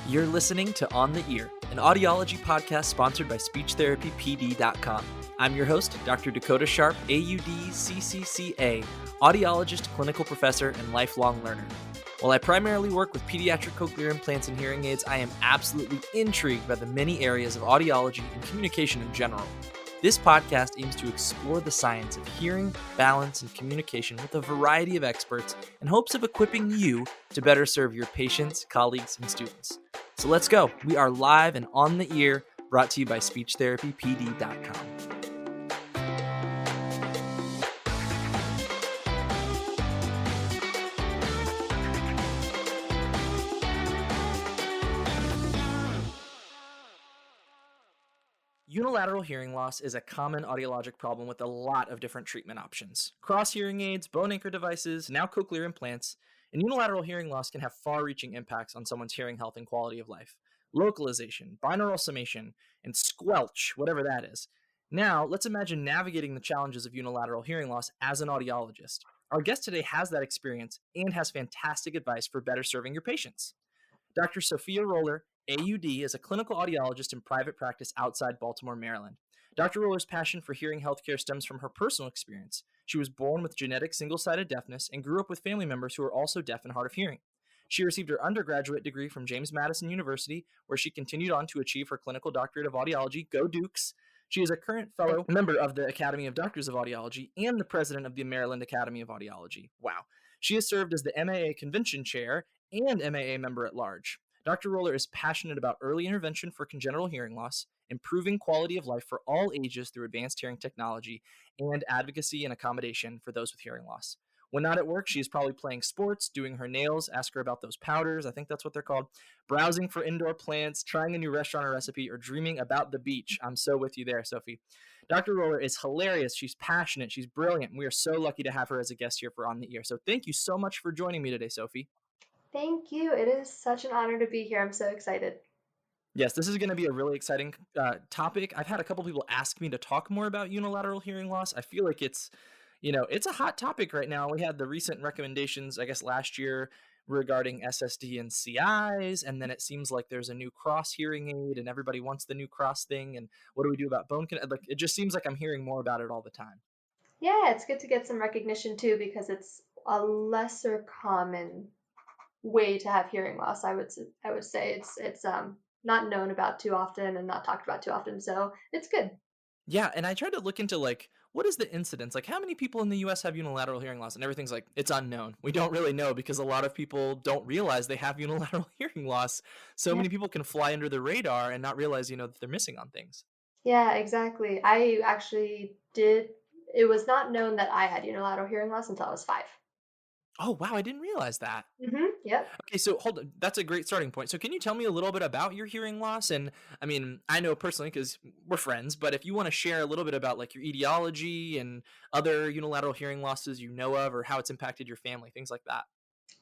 You're listening to On the Ear, an audiology podcast sponsored by SpeechTherapyPD.com. I'm your host, Dr. Dakota Sharp, AUD CCCA, audiologist, clinical professor, and lifelong learner. While I primarily work with pediatric cochlear implants and hearing aids, I am absolutely intrigued by the many areas of audiology and communication in general. This podcast aims to explore the science of hearing, balance, and communication with a variety of experts in hopes of equipping you to better serve your patients, colleagues, and students. So let's go. We are live and on the ear, brought to you by SpeechTherapyPD.com. Unilateral hearing loss is a common audiologic problem with a lot of different treatment options. CRoS hearing aids, bone anchor devices, now cochlear implants, and unilateral hearing loss can have far-reaching impacts on someone's hearing health and quality of life. Localization, binaural summation, and squelch, whatever that is. Now, let's imagine navigating the challenges of unilateral hearing loss as an audiologist. Our guest today has that experience and has fantastic advice for better serving your patients. Dr. Sofia Roller, AUD, is a clinical audiologist in private practice outside Baltimore, Maryland. Dr. Roller's passion for hearing healthcare stems from her personal experience. She was born with genetic single-sided deafness and grew up with family members who are also deaf and hard of hearing. She received her undergraduate degree from James Madison University, where she continued on to achieve her clinical doctorate of audiology. Go Dukes! She is a current fellow member of the Academy of Doctors of Audiology and the president of the Maryland Academy of Audiology. Wow. She has served as the MAA Convention Chair and MAA member at large. Dr. Roller is passionate about early intervention for congenital hearing loss, improving quality of life for all ages through advanced hearing technology, and advocacy and accommodation for those with hearing loss. When not at work, she is probably playing sports, doing her nails, ask her about those powders, I think that's what they're called, browsing for indoor plants, trying a new restaurant or recipe, or dreaming about the beach. I'm so with you there, Sophie. Dr. Roller is hilarious. She's passionate. She's brilliant. We are so lucky to have her as a guest here for On the Ear. So thank you so much for joining me today, Sophie. Thank you. It is such an honor to be here. I'm so excited. Yes, this is going to be a really exciting topic. I've had a couple people ask me to talk more about unilateral hearing loss. I feel like it's a hot topic right now. We had the recent recommendations, I guess, last year regarding SSD and CIs, and then it seems like there's a new CRoS hearing aid, and everybody wants the new CRoS thing. And what do we do about like, it just seems like I'm hearing more about it all the time. Yeah, it's good to get some recognition too because it's a lesser common way to have hearing loss. I would say it's not known about too often and not talked about too often, so it's good. Yeah, and I tried to look into like what is the incidence? Like how many people in the US have unilateral hearing loss? And everything's like it's unknown. We don't really know because a lot of people don't realize they have unilateral hearing loss. So Yeah. many people can fly under the radar and not realize, that they're missing on things. Yeah, exactly. I actually did. It was not known that I had unilateral hearing loss until I was 5. Oh, wow, I didn't realize that. Yep. Okay, so hold on. That's a great starting point. So can you tell me a little bit about your hearing loss? And I mean, I know personally because we're friends, but if you want to share a little bit about like your etiology and other unilateral hearing losses you know of or how it's impacted your family, things like that.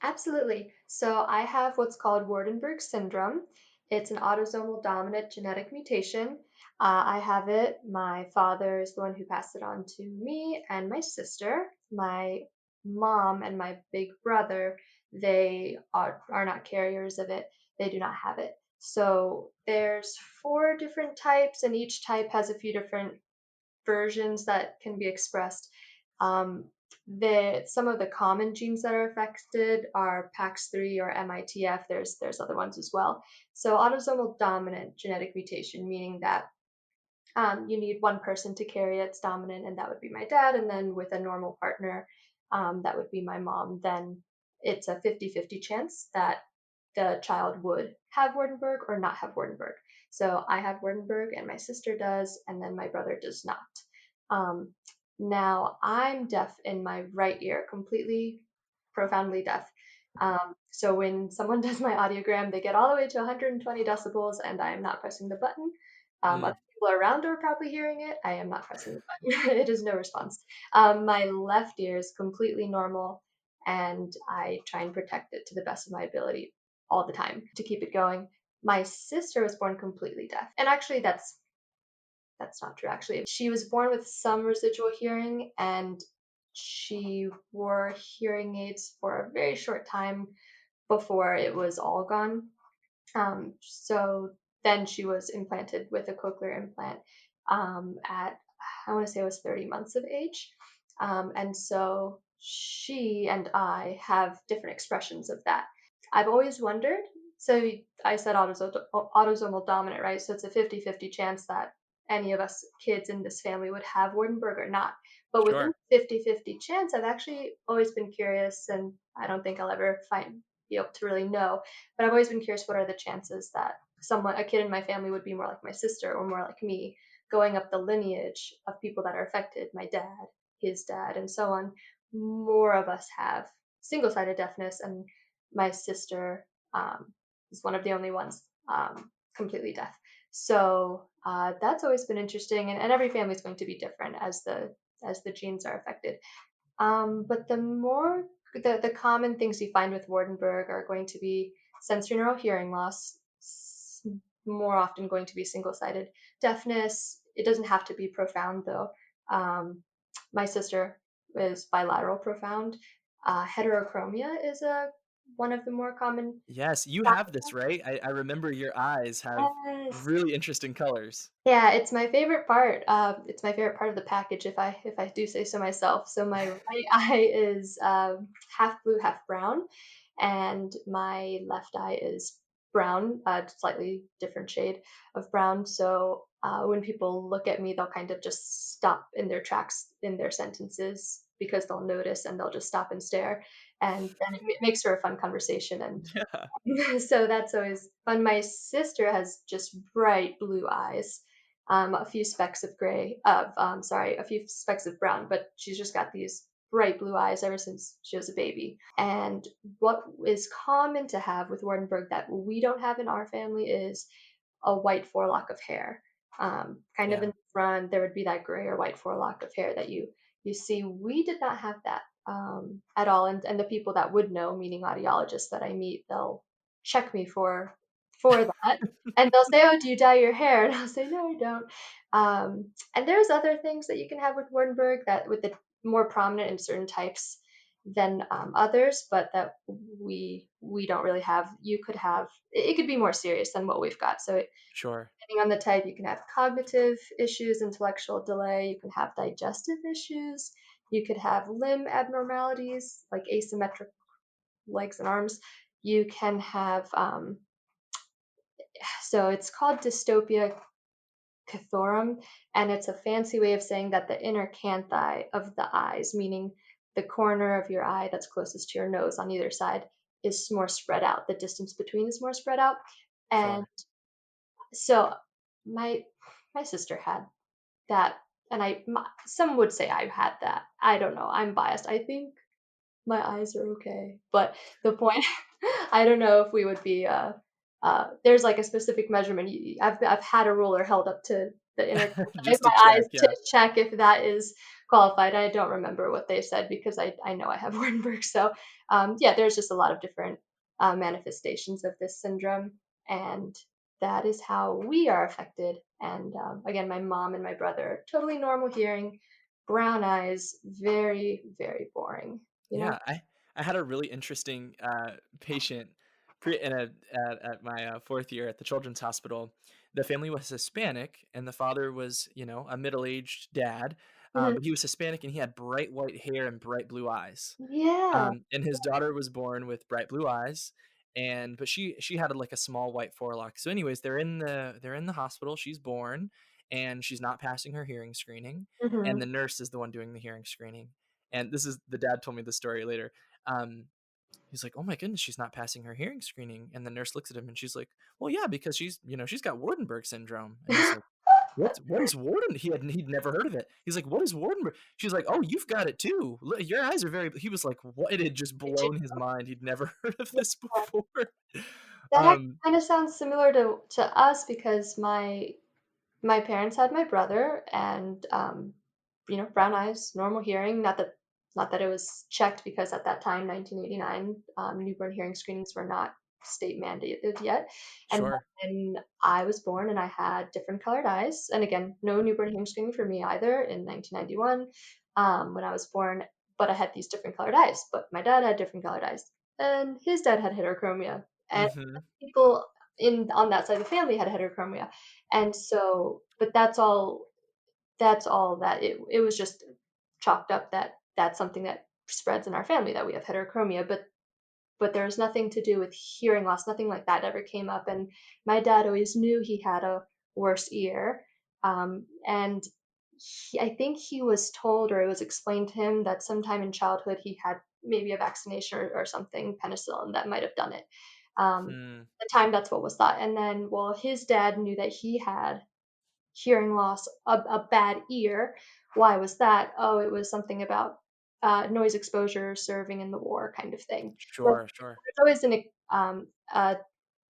Absolutely. So I have what's called Waardenburg syndrome. It's an autosomal dominant genetic mutation. I have it. My father is the one who passed it on to me and my sister. My mom and my big brother, they are not carriers of it. They do not have it. So there's 4 different types, and each type has a few different versions that can be expressed. Um, some of the common genes that are affected are PAX3 or MITF. There's other ones as well. So autosomal dominant genetic mutation, meaning that you need one person to carry its dominant, and that would be my dad. And then with a normal partner, that would be my mom. Then it's a 50-50 chance that the child would have Waardenburg or not have Waardenburg. So I have Waardenburg and my sister does, and then my brother does not. Um, Now I'm deaf in my right ear, completely, profoundly deaf. So when someone does my audiogram, they get all the way to 120 decibels, and I am not pressing the button. Other people around are probably hearing it. I am not pressing the button. It is no response. My left ear is completely normal, and I try and protect it to the best of my ability all the time to keep it going. My sister was born completely deaf, and actually, that's not true. Actually, she was born with some residual hearing, and she wore hearing aids for a very short time before it was all gone. So then she was implanted with a cochlear implant at, I want to say it was 30 months of age. And so she and I have different expressions of that. I've always wondered. So I said autosomal dominant, right? So it's a 50-50 chance that any of us kids in this family would have Wardenberg or not. But within Sure. 50-50 chance, I've actually always been curious, and I don't think I'll ever be able to really know, but I've always been curious, what are the chances that a kid in my family would be more like my sister or more like me, going up the lineage of people that are affected, my dad, his dad, and so on. More of us have single-sided deafness, and my sister is one of the only ones completely deaf. So that's always been interesting, and every family is going to be different as the genes are affected. But the common things you find with Wardenberg are going to be sensorineural hearing loss, more often going to be single-sided deafness. It doesn't have to be profound though. Um, my sister is bilateral profound. Heterochromia is a one of the more common. Yes, you have this, right? I remember your eyes have Yes. really interesting colors. Yeah, it's my favorite part. It's my favorite part of the package, if I do say so myself. So my right eye is half blue, half brown, and my left eye is brown, slightly different shade of brown. So when people look at me, they'll kind of just stop in their tracks in their sentences because they'll notice and they'll just stop and stare, and then it makes for a fun conversation. And Yeah. so that's always fun. My sister has just bright blue eyes, a few specks of a few specks of brown, but she's just got these bright blue eyes ever since she was a baby. And what is common to have with Wardenberg that we don't have in our family is a white forelock of hair. Kind of Yeah. in front, there would be that gray or white forelock of hair that you see. We did not have that at all, and the people that would know, meaning audiologists that I meet, they'll check me for that, and they'll say, "Oh, do you dye your hair?" And I'll say, "No, I don't." And there's other things that you can have with Wardenberg that with the more prominent in certain types than others, but that we don't really have. You could have it could be more serious than what we've got. So Sure. depending on the type, you can have cognitive issues, intellectual delay. You can have digestive issues. You could have limb abnormalities like asymmetric legs and arms. You can have so it's called dystopia cathorum, and it's a fancy way of saying that the inner canthi of the eyes, meaning the corner of your eye that's closest to your nose on either side, is more spread out. The distance between is more spread out, and Sure. so my my sister had that, and some would say I had that. I don't know. I'm biased. I think my eyes are okay. But the point, I don't know if we would be. There's like a specific measurement. I've had a ruler held up to the inner canthi of Just to my eyes check, to yeah. check if that is qualified. I don't remember what they said because I know I have Wardenberg. So yeah, there's just a lot of different manifestations of this syndrome, and that is how we are affected. And again, my mom and my brother, totally normal hearing, brown eyes, very, very boring, you know? Yeah, I had a really interesting, patient in at my, 4th year at the children's hospital. The family was Hispanic, and the father was, a middle-aged dad, Mhm. but he was Hispanic, and he had bright white hair and bright blue eyes. Yeah. And his daughter was born with bright blue eyes, but she had, like, a small white forelock. So anyways, they're in the hospital, she's born, and she's not passing her hearing screening, and the Mhm. nurse is the one doing the hearing screening. And this is the dad told me the story later. Um, he's like, "Oh my goodness, she's not passing her hearing screening." And the nurse looks at him and she's like, "Well, yeah, because she's got Wardenberg syndrome." And he's like, "What is Warden?" He'd never heard of it. He's like, "What is Wardenberg?" She's like, "Oh, you've got it too. Your eyes are very." He was like, "What?" It had just Did you blown his mind. He'd never heard of this before. that um, kinda sounds similar to us because my parents had my brother and, brown eyes, normal hearing, not that it was checked because at that time, 1989, newborn hearing screenings were not state mandated yet, and sure, then I was born and I had different colored eyes, and again, no newborn hearing screening for me either in 1991, when I was born, but I had these different colored eyes, but my dad had different colored eyes, and his dad had heterochromia, and hmm people in on that side of the family had heterochromia. And so, but that's all that it was just chalked up that that's something that spreads in our family, that we have heterochromia, but there's nothing to do with hearing loss, nothing like that ever came up. And my dad always knew he had a worse ear. And I think he was told, or it was explained to him, that sometime in childhood he had maybe a vaccination or something, penicillin, that might have done it. At Hmm. the time, that's what was thought. And then, well, his dad knew that he had hearing loss, a bad ear. Why was that? Oh, it was something about noise exposure serving in the war, kind of thing. So Sure, sure. there's always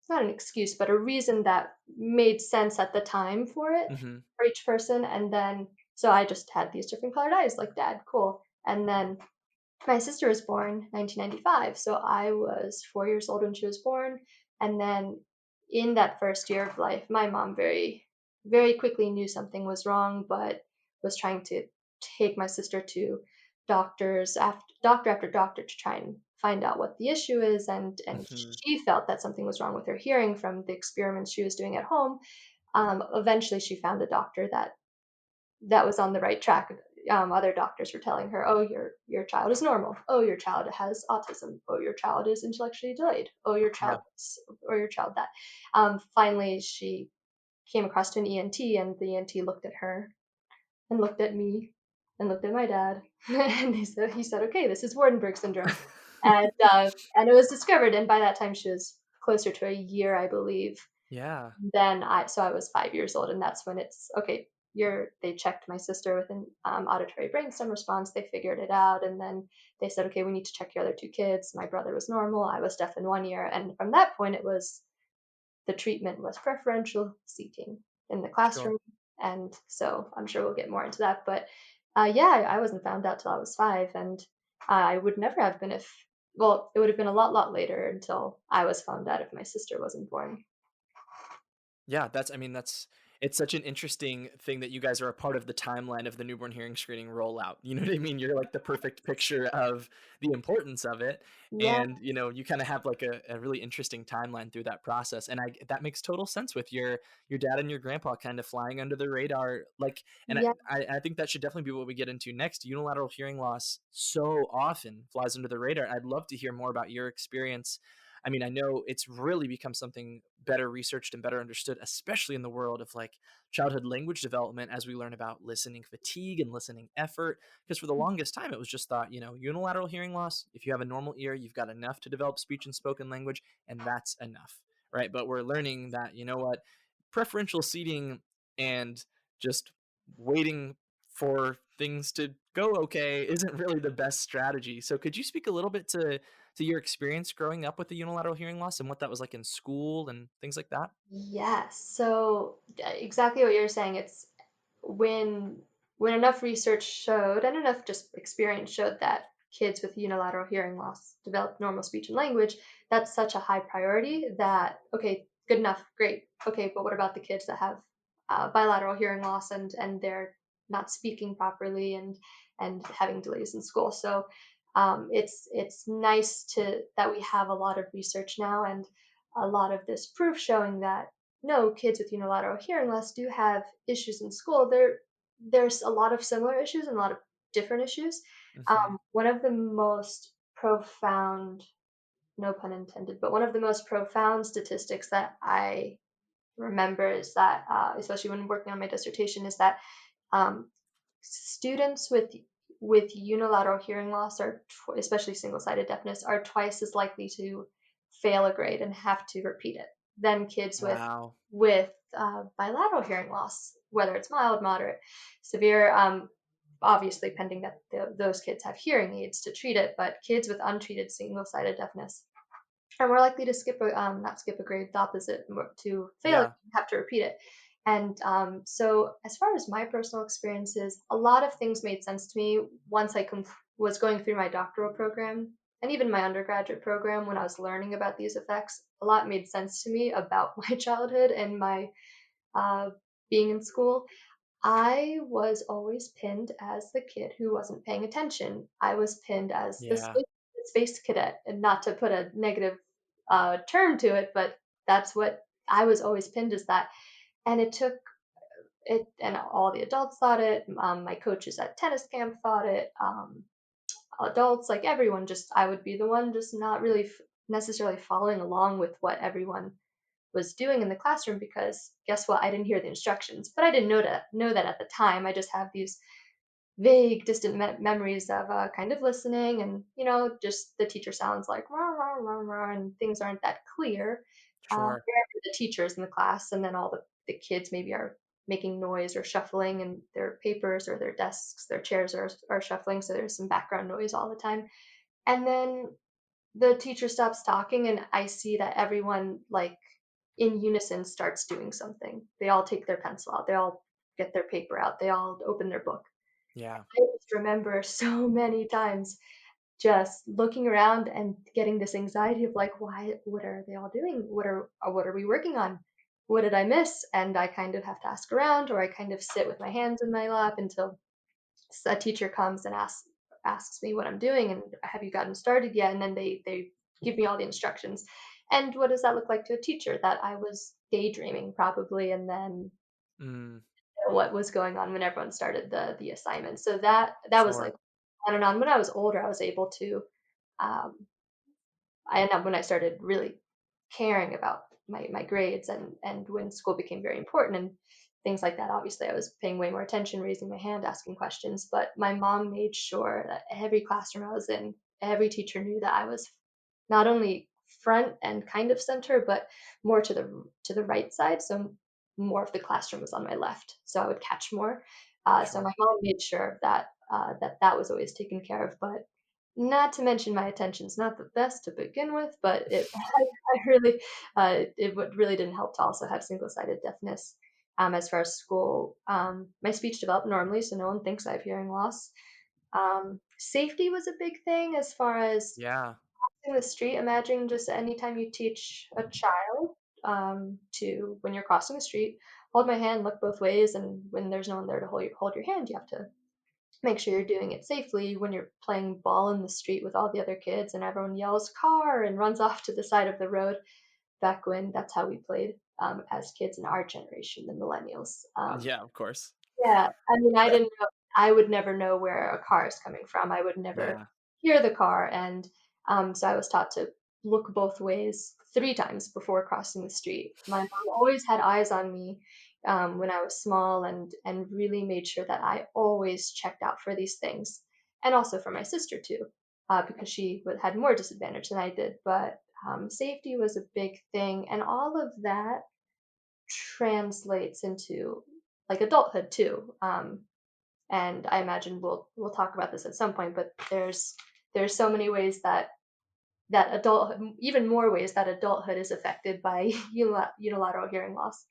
not an excuse, but a reason that made sense at the time for it, Hmm. for each person. And then, so I just had these different colored eyes, like dad, cool. And then my sister was born 1995, so I was 4 years old when she was born. And then in that first year of life, my mom very quickly knew something was wrong, but was trying to take my sister to doctor after doctor, to try and find out what the issue is. And Hmm. she felt that something was wrong with her hearing from the experiments she was doing at home. Eventually, she found a doctor that was on the right track. Other doctors were telling her, "Oh, your child is normal. Oh, your child has autism. Oh, your child is intellectually delayed. Oh, your Yeah. child this, or your child that." Finally, she came across to an ENT, and the ENT looked at her and looked at me and looked at my dad, and he said, "Okay, this is Wardenberg syndrome," and it was discovered. And by that time, she was closer to a year, I believe. Yeah. Then I was 5 years old, and that's when it's okay. They checked my sister with an auditory brainstem response. They figured it out, and then they said, okay, we need to check your other two kids. My brother was normal. I was deaf in 1 year, and from that point, the treatment was preferential seating in the Sure. classroom. And so I'm sure we'll get more into that. But yeah, I wasn't found out till I was 5, and I would never have been if. Well, it would have been a lot later until I was found out if my sister wasn't born. Yeah, that's it's such an interesting thing that you guys are a part of the timeline of the newborn hearing screening rollout. You know what I mean? You're like the perfect picture of the importance of it. Yeah, And, you kind of have like a really interesting timeline through that process. And that makes total sense with your dad and your grandpa kind of flying under the radar. Like, and yeah. I think that should definitely be what we get into next. Unilateral hearing loss so often flies under the radar. I'd love to hear more about your experience. I mean, I know it's really become something better researched and better understood, especially in the world of like childhood language development as we learn about listening fatigue and listening effort. Because for the longest time, it was just thought, unilateral hearing loss, if you have a normal ear, you've got enough to develop speech and spoken language, and that's enough. Right. But we're learning that, you know what, preferential seating and just waiting for things to go okay isn't really the best strategy. So could you speak a little bit to your experience growing up with the unilateral hearing loss and what that was like in school and things like that? Yes. So exactly what you're saying. It's when when enough research showed, and enough just experience showed, that kids with unilateral hearing loss develop normal speech and language, that's such a high priority that, okay, good enough, great. Okay, but what about the kids that have bilateral hearing loss, and they're not speaking properly, and having delays in school? So it's nice to that we have a lot of research now, and a lot of this proof showing that no, kids with unilateral hearing loss do have issues in school. There's a lot of similar issues and a lot of different issues. Hmm. One of the most profound, no pun intended, but one of the most profound statistics that I remember is that, especially when working on my dissertation, is that um, students with unilateral hearing loss, or especially single-sided deafness, are twice as likely to fail a grade and have to repeat it than kids Wow. with bilateral hearing loss, whether it's mild, moderate, severe. Obviously, pending that those kids have hearing aids to treat it, but kids with untreated single-sided deafness are more likely to not skip a grade, the opposite, to fail it, Yeah. have to repeat it. And so, as far as my personal experiences, a lot of things made sense to me once was going through my doctoral program and even my undergraduate program. When I was learning about these effects, a lot made sense to me about my childhood and my uh, being in school. I was always pinned as the kid who wasn't paying attention. I was pinned as the Yeah. space cadet, and not to put a negative term to it, but that's what I was always pinned as that. And it took it, and all the adults thought it. My coaches at tennis camp thought it. Adults, like everyone, just I would be the one just not really necessarily following along with what everyone was doing in the classroom because guess what? I didn't hear the instructions, but I didn't know that at the time. I just have these vague, distant memories of kind of listening, and just the teacher sounds like rah, rah, rah, rah, and things aren't that clear. Sure. Wherever the teachers in the class, and then all the kids maybe are making noise or shuffling, and their papers or their desks, their chairs are shuffling, so there's some background noise all the time. And then the teacher stops talking, and I see that everyone, like in unison, starts doing something. They all take their pencil out, they all get their paper out, they all open their book. Yeah. I just remember so many times just looking around and getting this anxiety of like, why? What are they all doing? What are we working on? What did I miss? And I kind of have to ask around, or I kind of sit with my hands in my lap until a teacher comes and asks me what I'm doing and have you gotten started yet? And then they give me all the instructions. And what does that look like to a teacher? That I was daydreaming probably, and then Mm, what was going on when everyone started the assignment. So that was like sure. on and on. When I was older, I was able to um, and then when I started really caring about my grades, and when school became very important and things like that, obviously I was paying way more attention, raising my hand, asking questions. But my mom made sure that every classroom I was in, every teacher knew that I was not only front and kind of center, but more to the right side. So more of the classroom was on my left, so I would catch more. So my Sure. mom made sure that was always taken care of. But not to mention my attention's not the best to begin with, but I really really didn't help to also have single-sided deafness. As far as school, my speech developed normally, so no one thinks I have hearing loss. Safety was a big thing as far as Yeah. in the street. Imagine just anytime you teach a child to when you're crossing the street, hold my hand, look both ways, and when there's no one there to hold your hand, you have to make sure you're doing it safely. When you're playing ball in the street with all the other kids and everyone yells car and runs off to the side of the road, back when that's how we played as kids in our generation, the millennials. Yeah, of course. Yeah, I mean, I That didn't know, I would never know where a car is coming from. I would never yeah. hear the car, and so I was taught to look both ways 3 times before crossing the street. My mom always had eyes on me when I was small, and really made sure that I always checked out for these things, and also for my sister too, because she had more disadvantage than I did. But safety was a big thing, and all of that translates into like adulthood too. And I imagine we'll talk about this at some point, but there's so many ways that adulthood, even more ways that adulthood is affected by unilateral hearing loss.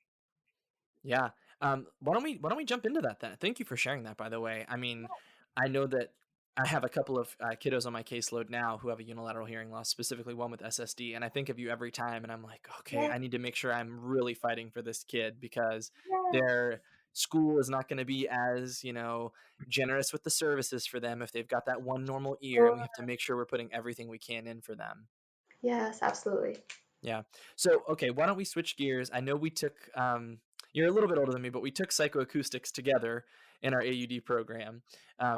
Yeah. Why don't we jump into that then? Thank you for sharing that, by the way. I mean, I know that I have a couple of kiddos on my caseload now who have a unilateral hearing loss, specifically one with SSD, and I think of you every time, and I'm like, okay, Yeah, I need to make sure I'm really fighting for this kid because yeah, their school is not going to be as generous with the services for them if they've got that one normal ear, and we have to make sure we're putting everything we can in for them. yes, absolutely. Yeah. So, okay, why don't we switch gears? I know we took, you're a little bit older than me, but we took psychoacoustics together in our AUD program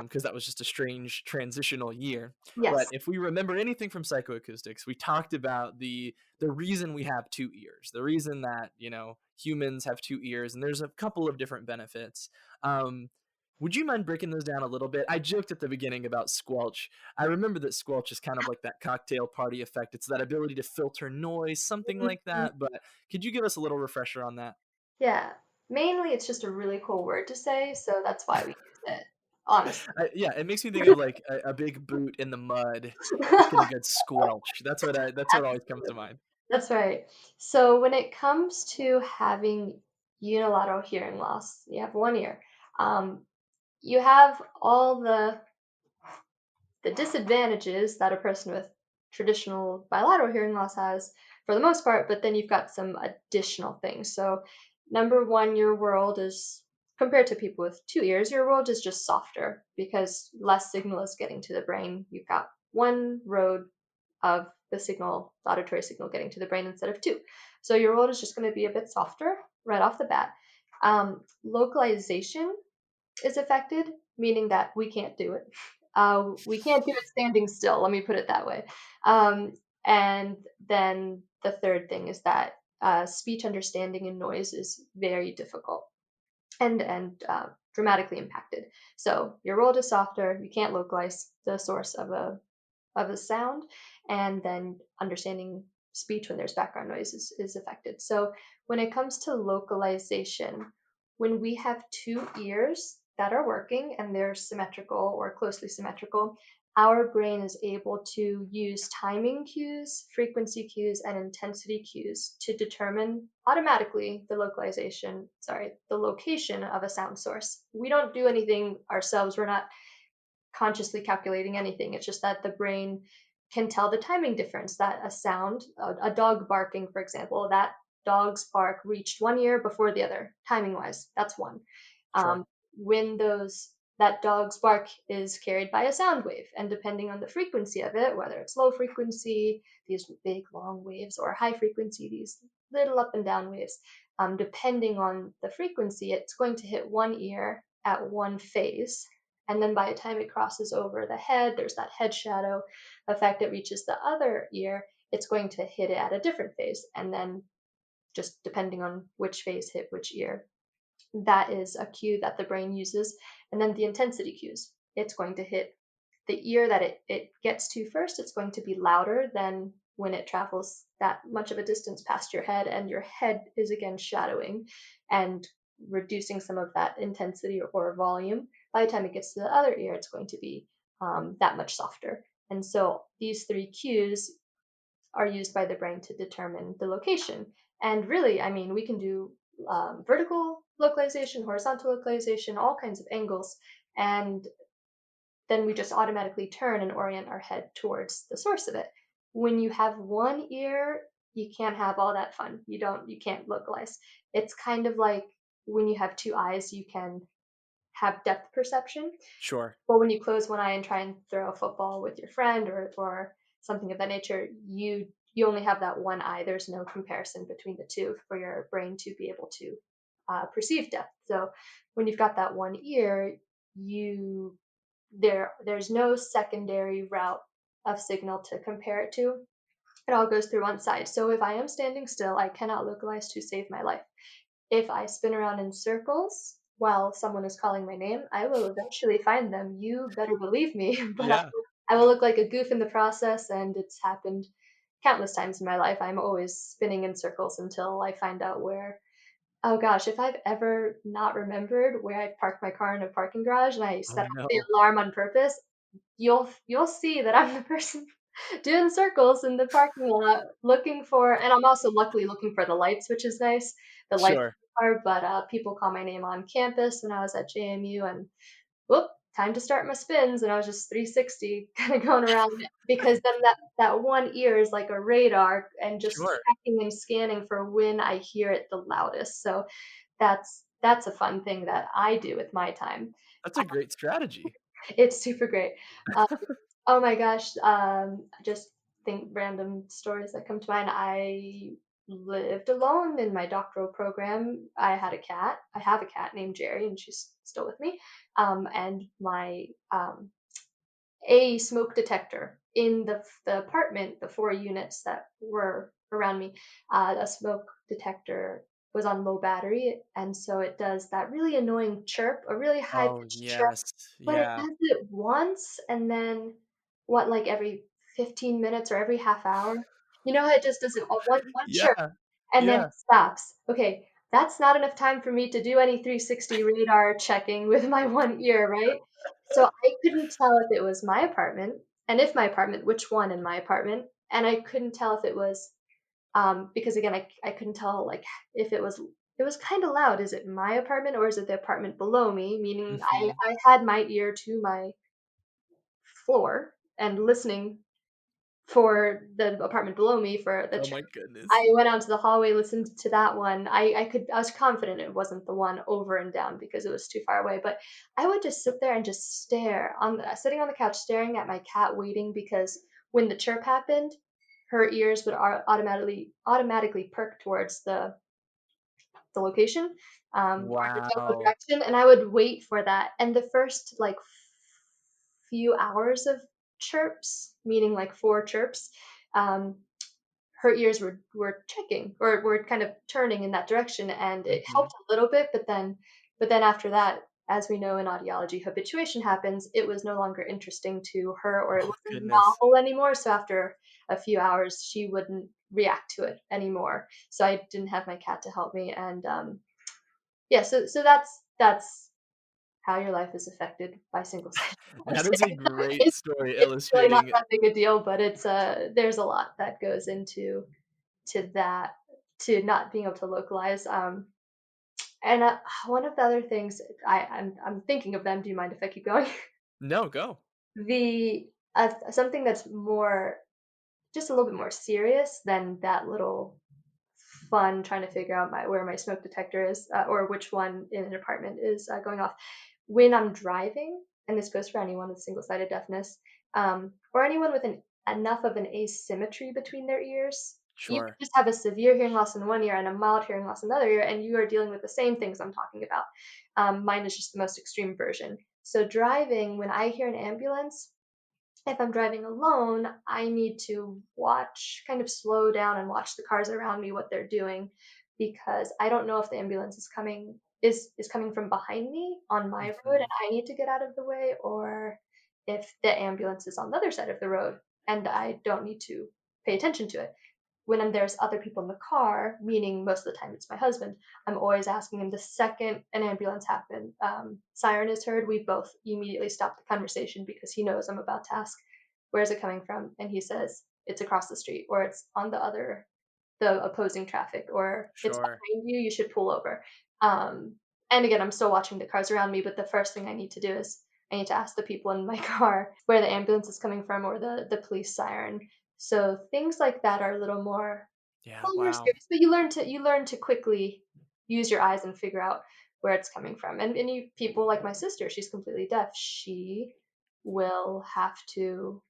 because that was just a strange transitional year. But Yes. if we remember anything from psychoacoustics, we talked about the reason we have two ears, the reason that humans have two ears, and there's a couple of different benefits. Um, would you mind breaking those down a little bit? I joked at the beginning about squelch. I remember that squelch is kind of like that cocktail party effect. It's that ability to filter noise, something like Mhm. that. But could you give us a little refresher on that? Yeah. Mainly, it's just a really cool word to say, so that's why we use it. Honestly. Yeah, it makes me think of like a big boot in the mud. Just get a good squelch. That's what always comes to mind. That's right. So when it comes to having unilateral hearing loss, you have one ear. Um, you have all the disadvantages that a person with traditional bilateral hearing loss has for the most part, but then you've got some additional things. So number one, your world is compared to people with two ears, your world is just softer because less signal is getting to the brain. You've got one road of the auditory signal getting to the brain instead of 2. So your world is just going to be a bit softer right off the bat. Localization is affected, meaning that we can't do it. We can't do it standing still, let me put it that way. And then the third thing is that speech understanding and noise is very difficult and dramatically impacted. So your world is softer, you can't localize the source of a sound, and then understanding speech when there's background noise is affected. So when it comes to localization, when we have two ears that are working and they're symmetrical or closely symmetrical, our brain is able to use timing cues, frequency cues, and intensity cues to determine automatically the location of a sound source. We don't do anything ourselves. We're not consciously calculating anything. It's just that the brain can tell the timing difference, that a sound, a dog barking, for example, that dog's bark reached one ear before the other, timing wise. That's one. Sure. When that dog's bark is carried by a sound wave, and depending on the frequency of it, whether it's low frequency, these big long waves, or high frequency, these little up and down waves, depending on the frequency, it's going to hit one ear at one phase, and then by the time it crosses over the head, there's that head shadow effect. It reaches the other ear, it's going to hit it at a different phase. And then just depending on which phase hit which ear, that is a cue that the brain uses. And then the intensity cues, it's going to hit the ear that it gets to first. It's going to be louder than when it travels that much of a distance past your head, and your head is again shadowing and reducing some of that intensity or volume. By the time it gets to the other ear, it's going to be that much softer. And so these three cues are used by the brain to determine the location. And really, I mean, we can do vertical localization, horizontal localization, all kinds of angles. And then we just automatically turn and orient our head towards the source of it. When you have one ear, you can't have all that fun. You can't localize. It's kind of like when you have two eyes, you can have depth perception. Sure. But when you close one eye and try and throw a football with your friend or something of that nature, you only have that one eye. There's no comparison between the two for your brain to be able to perceive depth. So when you've got that one ear, there's no secondary route of signal to compare it to. It all goes through one side. So if I am standing still, I cannot localize to save my life. If I spin around in circles while someone is calling my name, I will eventually find them. You better believe me. But Yeah. I will look like a goof in the process, and it's happened countless times in my life. I'm always spinning in circles until I find out where. Oh gosh, if I've ever not remembered where I've parked my car in a parking garage and I Oh set off the no. alarm on purpose, you'll see that I'm the person doing circles in the parking lot looking for, and I'm also luckily looking for the lights, which is nice. The lights Sure. are, but people call my name on campus when I was at JMU, and whoop, time to start my spins, and I was just 360 kind of going around because then that one ear is like a radar and just Sure. tracking and scanning for when I hear it the loudest. So that's a fun thing that I do with my time. That's a great strategy. It's super great. Um, oh my gosh, just think random stories that come to mind. I lived alone in my doctoral program. I had a cat. I have a cat named Jerry, and she's still with me. And my a smoke detector in the apartment, the four units that were around me, a smoke detector was on low battery, and so it does that really annoying chirp, a really high Oh, pitched chirp, yes. but it Yeah. does it once and then like every 15 minutes or every half hour. You know how it just does it one chirp Yeah. and then Yeah. it stops. Okay, that's not enough time for me to do any 360 radar checking with my one ear, right? So I couldn't tell if it was my apartment, and if my apartment, which one in my apartment, and I couldn't tell if it was because again I couldn't tell like if it was kind of loud. Is it my apartment or is it the apartment below me? Meaning Mhm. I had my ear to my floor and listening for the apartment below me for the Oh church. my goodness. I went out to the hallway, listened to that one. I was confident it wasn't the one over and down because it was too far away. But I would just sit there and just stare sitting on the couch, staring at my cat, waiting because when the chirp happened, her ears would automatically perk towards the location, or the general Wow. direction, and I would wait for that. And the first like few hours of chirps, meaning like 4 chirps, um, her ears were checking or were kind of turning in that direction, and it Mhm. helped a little bit. But then after that, as we know in audiology, habituation happens. It was no longer interesting to her, or it Oh, wasn't goodness. novel anymore. So after a few hours, she wouldn't react to it anymore. So I didn't have my cat to help me, and yeah. So that's how your life is affected by single-sided That doors. is a great It's story it's really not illustrating. that big a deal, but there's a lot that goes into to that, to not being able to localize. And one of the other things I'm thinking of them. Do you mind if I keep going? No, go. The something that's more just a little bit more serious than that little fun trying to figure out where my smoke detector is, or which one in an apartment is going off. When I'm driving, and this goes for anyone with single-sided deafness, or anyone with enough of an asymmetry between their ears. You could Sure. just have a severe hearing loss in one ear and a mild hearing loss in the other ear, and you are dealing with the same things I'm talking about. Mine is just the most extreme version. So driving, when I hear an ambulance, if I'm driving alone, I need to watch, kind of slow down and watch the cars around me, what they're doing, because I don't know if the ambulance is coming from behind me on my road and Mhm. I need to get out of the way, or if the ambulance is on the other side of the road and I don't need to pay attention to it. When there's other people in the car, meaning most of the time it's my husband, I'm always asking him the second an ambulance siren is heard, we both immediately stop the conversation because he knows I'm about to ask, where's it coming from? And he says, it's across the street, or it's on the opposing traffic, or it's Sure. behind you, you should pull over. Um, and again, I'm still watching the cars around me, but the first thing I need to do is I need to ask the people in my car where the ambulance is coming from, or the police siren. So things like that are a Yeah, little more wow. serious, but you learn to quickly use your eyes and figure out where it's coming from. And you people like my sister, she's completely deaf. She will have to,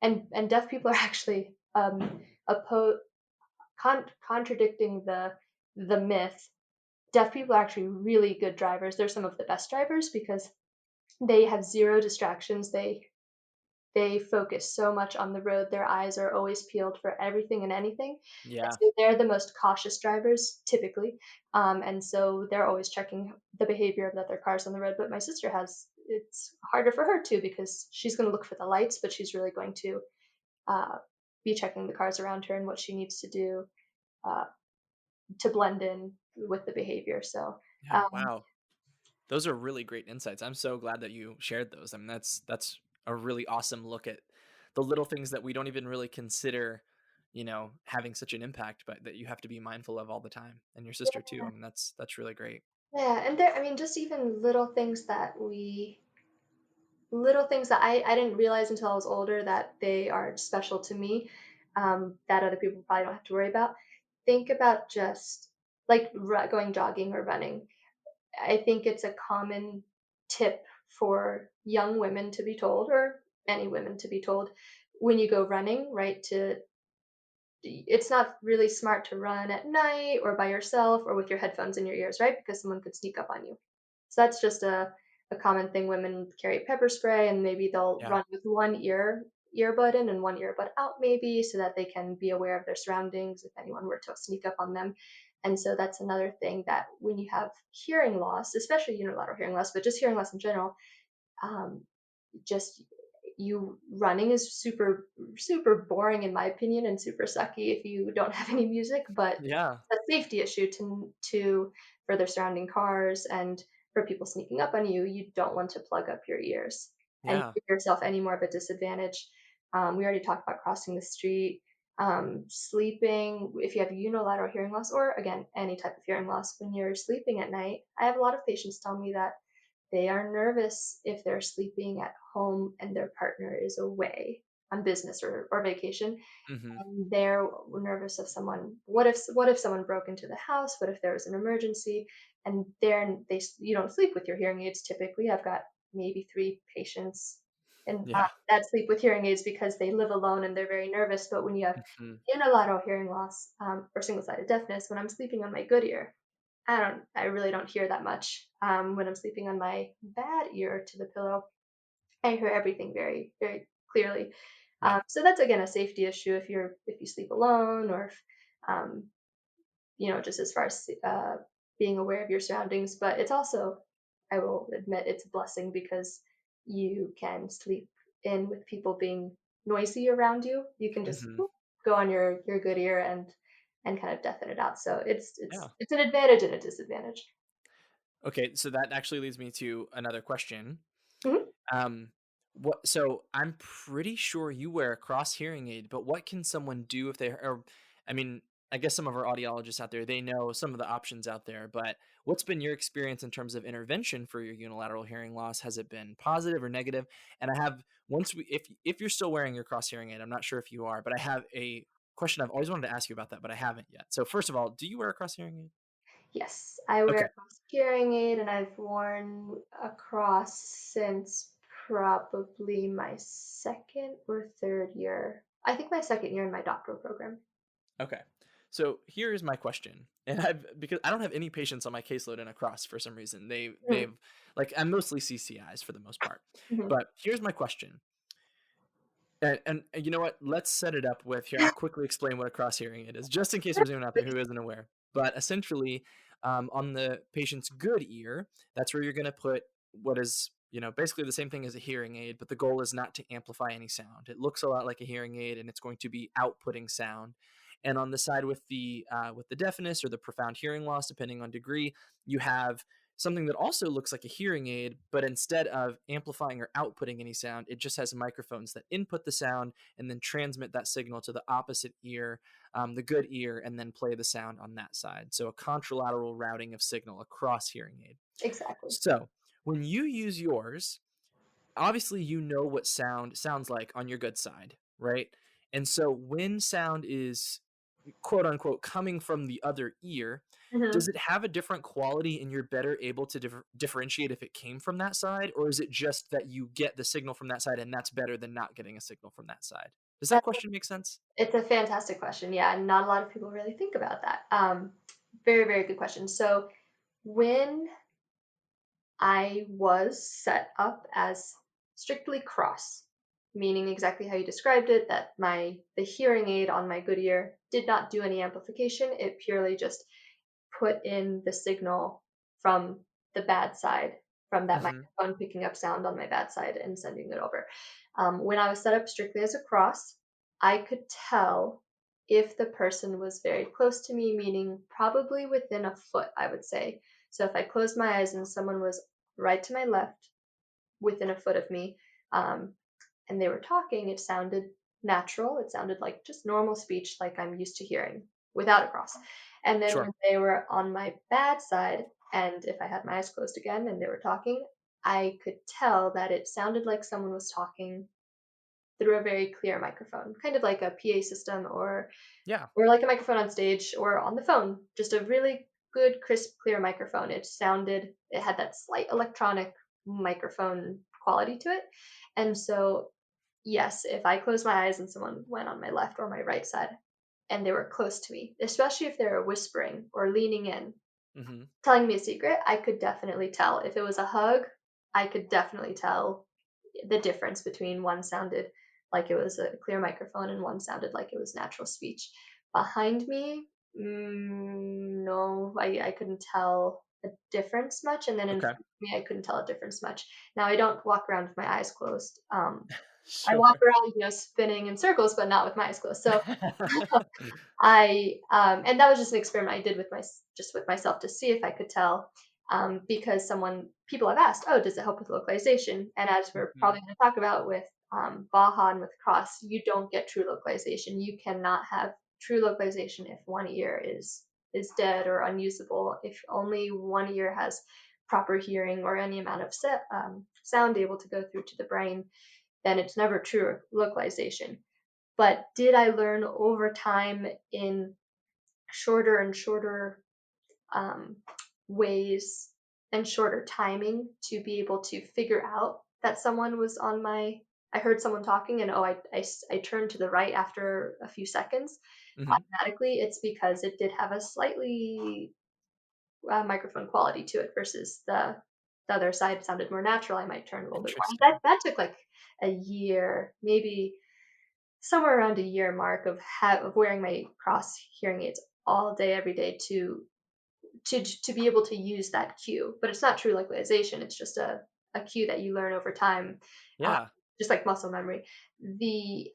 and deaf people are actually oppo- contradicting the myth. Deaf people are actually really good drivers. They're some of the best drivers because they have zero distractions. They focus so much on the road. Their eyes are always peeled for everything and anything. And Yeah. so they're the most cautious drivers typically. And so they're always checking the behavior of the other cars on the road. But my sister it's harder for her too because she's going to look for the lights, but she's really going to uh, be checking the cars around her and what she needs to do uh, to blend in with the behavior. So, Yeah, um, wow. Those are really great insights. I'm so glad that you shared those. I mean, that's a really awesome look at the little things that we don't even really consider, having such an impact, but that you have to be mindful of all the time. And your sister too. I mean, that's really great. yeah, and I mean, just even little things that I didn't realize until I was older that they are special to me, that other people probably don't have to worry about. Think about just like going jogging or running. I think it's a common tip for young women to be told, or any women to be told, when you go running, right? It's not really smart to run at night or by yourself or with your headphones in your ears, right? Because someone could sneak up on you. So that's just a common thing. Women carry pepper spray and maybe they'll Yeah. run with one earbud in and one earbud out maybe so that they can be aware of their surroundings if anyone were to sneak up on them. And so that's another thing that when you have hearing loss, especially unilateral hearing loss, but just hearing loss in general, um, just you running is super boring in my opinion and super sucky if you don't have any music, but Yeah. it's a safety issue to for the surrounding cars and for people sneaking up on you. You don't want to plug up your ears and Yeah. give yourself any more of a disadvantage. We already talked about crossing the street, sleeping. If you have unilateral hearing loss, or again any type of hearing loss, when you're sleeping at night, I have a lot of patients tell me that they are nervous if they're sleeping at home and their partner is away on business or vacation. Hmm. And they're nervous of what if someone broke into the house? What if there was an emergency? And you don't sleep with your hearing aids typically. I've got maybe 3 patients and Yeah. that sleep with hearing aids because they live alone and they're very nervous. But when you have Mhm. unilateral hearing loss or single-sided deafness, when I'm sleeping on my good ear, I really don't hear that much. When I'm sleeping on my bad ear to the pillow, I hear everything very, very clearly. Yeah. So that's again a safety issue if you sleep alone or if, um, just as far as being aware of your surroundings. But it's also, I will admit, it's a blessing because you can sleep in with people being noisy around you. You can just Mhm. go on your good ear and kind of deafen it out. So it's Yeah. it's it's an advantage and a disadvantage. Okay, so that actually leads me to another question. Mhm. Um, what? So I'm pretty sure you wear a cross hearing aid, but what can someone do if they? Or, I mean, I guess some of our audiologists out there, they know some of the options out there. But what's been your experience in terms of intervention for your unilateral hearing loss? Has it been positive or negative? And I have once we, if you're still wearing your cross hearing aid, I'm not sure if you are, but I have a question I've always wanted to ask you about that, but I haven't yet. So first of all, do you wear a cross hearing aid? Yes, I wear Okay. a cross hearing aid, and I've worn a cross since probably my second or third year. I think my second year in my doctoral program. Okay. So here is my question. And I've because I don't have any patients on my caseload in a cross for some reason. Mm, They've like I'm mostly CCIs for the most part. mhm. But here's my question. And you know what? Let's set it up with here. I'll quickly explain what a cross hearing aid is, just in case there's anyone out there who isn't aware. But essentially, on the patient's good ear, that's where you're going to put what is basically the same thing as a hearing aid, but the goal is not to amplify any sound. It looks a lot like a hearing aid, and it's going to be outputting sound. And on the side with the deafness or the profound hearing loss, depending on degree, you have something that also looks like a hearing aid, but instead of amplifying or outputting any sound, it just has microphones that input the sound and then transmit that signal to the opposite ear, the good ear, and then play the sound on that side. So a contralateral routing of signal across hearing aid. Exactly. So when you use yours, obviously you know what sound sounds like on your good side, right? And so when sound is quote unquote coming from the other ear, does Mhm. it have a different quality and you're better able to differentiate if it came from that side, or is it just that you get the signal from that side and that's better than not getting a signal from that side? Does that That question make sense? It's a fantastic question. Yeah, and not a lot of people really think about that. Very, very good question. So when I was set up as strictly cross, meaning exactly how you described it, that the hearing aid on my good ear did not do any amplification. It purely just put in the signal from the bad side, from that Hmm. microphone picking up sound on my bad side and sending it over. When I was set up strictly as a cross, I could tell if the person was very close to me, meaning probably within a foot, I would say. So if I closed my eyes and someone was right to my left, within a foot of me, um, and they were talking, it sounded natural. It sounded like just normal speech, like I'm used to hearing without a cross. And then Sure. when they were on my bad side, and if I had my eyes closed again and they were talking, I could tell that it sounded like someone was talking through a very clear microphone, kind of like a PA system Yeah. or like a microphone on stage or on the phone, just a really good, crisp, clear microphone. It had that slight electronic microphone quality to it. And so, yes, if I closed my eyes and someone went on my left or my right side and they were close to me, especially if they were whispering or leaning in, Hmm. telling me a secret, I could definitely tell. If it was a hug, I could definitely tell the difference between one sounded like it was a clear microphone and one sounded like it was natural speech. Behind me, no, I couldn't tell a difference much. And then in Okay. front of me, I couldn't tell a difference much. Now, I don't walk around with my eyes closed. I walk Sure. around, spinning in circles, but not with my eyes closed. So and that was just an experiment I did just with myself to see if I could tell, because people have asked, oh, does it help with localization? And as we're Hmm. probably going to talk about with Baja and with Cross, you don't get true localization. You cannot have true localization if one ear is dead or unusable. If only one ear has proper hearing or any amount of sound able to go through to the brain, then it's never true localization. But did I learn over time in shorter and shorter um, ways and shorter timing to be able to figure out that someone was on my I heard someone talking and oh, I turned to the right after a few seconds Hmm. automatically, it's because it did have a slightly microphone quality to it versus the other side sounded more natural. I might turn a little bit more. Interesting. That took like a year, maybe somewhere around a year mark of of wearing my cross hearing aids all day, every day to be able to use that cue. But it's not true localization. It's just a cue that you learn over time, uh, Yeah. just like muscle memory.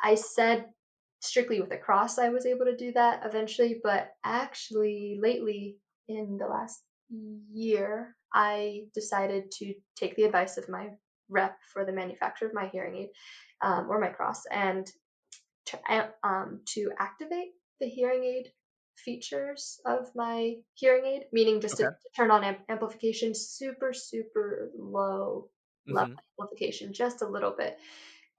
I said strictly with the cross, I was able to do that eventually, but actually lately in the last year, I decided to take the advice of my rep for the manufacturer of my hearing aid or my cross and to activate the hearing aid features of my hearing aid, meaning just to Okay. turn on amplification, super, super low level Hmm. amplification, just a little bit.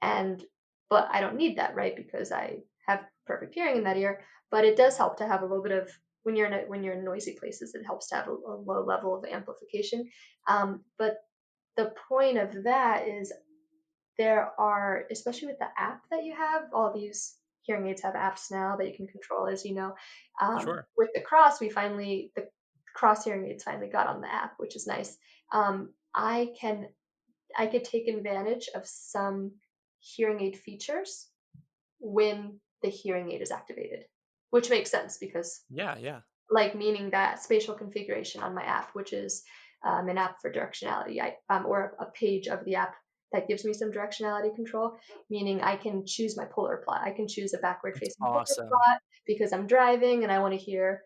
And, but I don't need that, right? Because I have perfect hearing in that ear. But it does help to have a little bit of, when you're in noisy places, it helps to have a low level of amplification. But the point of that is there are, especially with the app that you have, all these hearing aids have apps now that you can control, as you know. Sure. With the cross hearing aids finally got on the app, which is nice. I could take advantage of some hearing aid features when the hearing aid is activated, which makes sense because Yeah. Yeah. like meaning that spatial configuration on my app, which is an app for directionality, or a page of the app that gives me some directionality control, meaning I can choose my polar plot. I can choose a backward That's facing polar awesome. plot because I'm driving and I want to hear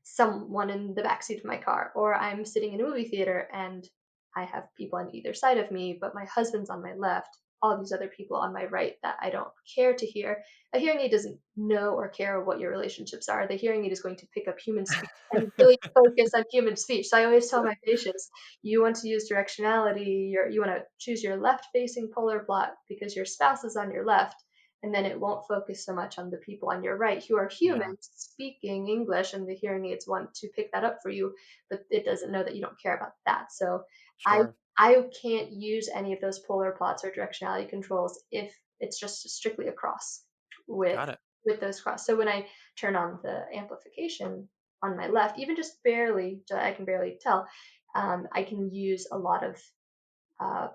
someone in the backseat of my car, or I'm sitting in a movie theater and I have people on either side of me, but my husband's on my left, all these other people on my right that I don't care to hear. A hearing aid doesn't know or care what your relationships are. The hearing aid is going to pick up human speech and really focus on human speech. So I always tell my patients, you want to use directionality, you want to choose your left facing polar plot because your spouse is on your left, and then it won't focus so much on the people on your right who are Yeah. humans speaking English, and the hearing aids want to pick that up for you, but it doesn't know that you don't care about that. So I Sure. I can't use any of those polar plots or directionality controls if it's just strictly a cross with Got it. those cross. So when I turn on the amplification on my left, even just barely, so I can barely tell, I can use uh,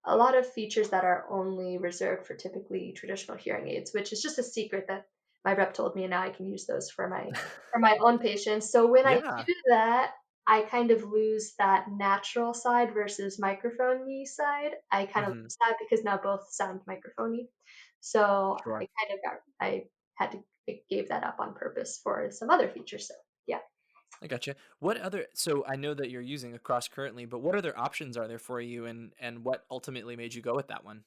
a lot of features that are only reserved for typically traditional hearing aids, which is just a secret that my rep told me, and now I can use those for my own patients. So when I Yeah. do that, I kind of lose that natural side versus microphone-y side. I kind of Hmm. lose that because now both sound microphone-y. So Sure. I had to I gave that up on purpose for some other features. So yeah. I gotcha. What other? So I know that you're using a cross currently, but what other options are there for you, and what ultimately made you go with that one?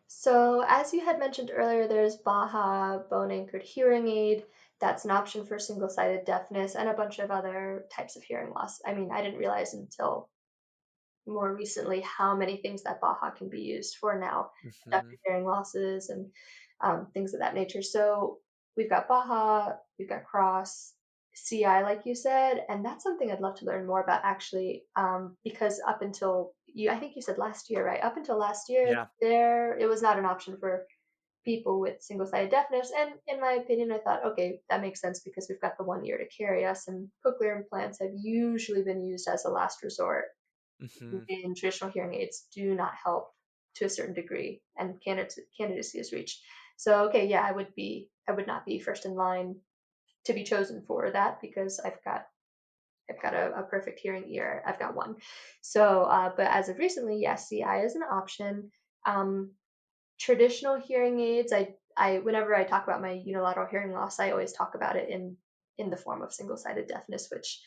So, as you had mentioned earlier, there's Baha bone anchored hearing aid. That's an option for single sided deafness and a bunch of other types of hearing loss. I mean, I didn't realize until more recently how many things that Baha can be used for now, Hmm. conductive hearing losses and things of that nature. So we've got Baha, we've got CRoS, CI, like you said, and that's something I'd love to learn more about actually, because up until I think you said last year, right? Up until last year, Yeah. it was not an option for people with single-sided deafness. And in my opinion, I thought, okay, that makes sense because we've got the 1 year to carry us, and cochlear implants have usually been used as a last resort Hmm. when traditional hearing aids do not help to a certain degree and candidacy is reached. So okay, yeah, I would not be first in line to be chosen for that because I've got a perfect hearing ear. I've got one. So but as of recently, yes, CI is an option. Um, Traditional hearing aids, I whenever I talk about my unilateral hearing loss, I always talk about it in the form of single-sided deafness, which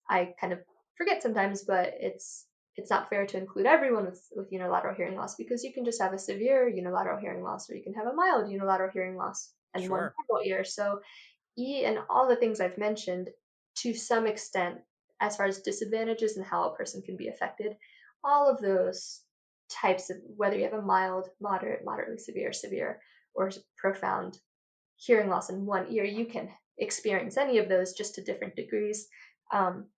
I kind of forget sometimes, but it's not fair to include everyone with unilateral hearing loss because you can just have a severe unilateral hearing loss or you can have a mild unilateral hearing loss and one Sure. normal ear. So and all the things I've mentioned to some extent, as far as disadvantages and how a person can be affected, all of those types of whether you have a mild, moderate, moderately severe, severe, or profound hearing loss in one ear, you can experience any of those just to different degrees. Um,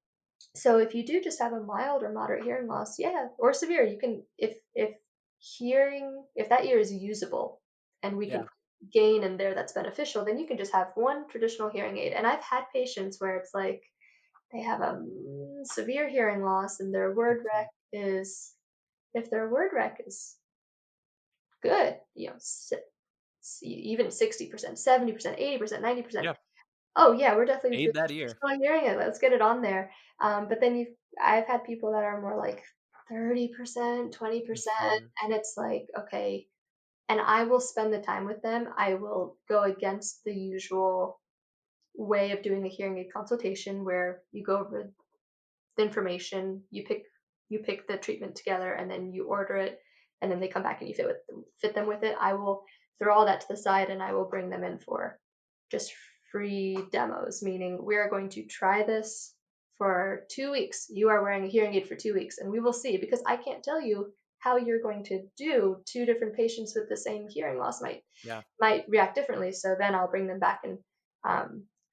so if you do just have a mild or moderate hearing loss, yeah, or severe, you can if hearing, if that ear is usable and we can Yeah. put gain in there that's beneficial, then you can just have one traditional hearing aid. And I've had patients where it's like they have a severe hearing loss and their word Mhm. rec is, if their word rec is good, even 60%, 70%, 80%, 90%. Yeah. Oh yeah, we're definitely Aid that ear. hearing it. Let's get it on there. But then I've had people that are more like 30%, 20%, Mhm. and it's like, okay, and I will spend the time with them. I will go against the usual way of doing a hearing aid consultation where you go over the information, you pick the treatment together, and then you order it, and then they come back and you fit them with it. I will throw all that to the side and I will bring them in for just free demos, meaning we are going to try this for 2 weeks. You are wearing a hearing aid for 2 weeks, and we will see, because I can't tell you how you're going to do. Two different patients with the same hearing loss Yeah. might react differently. So then I'll bring them back and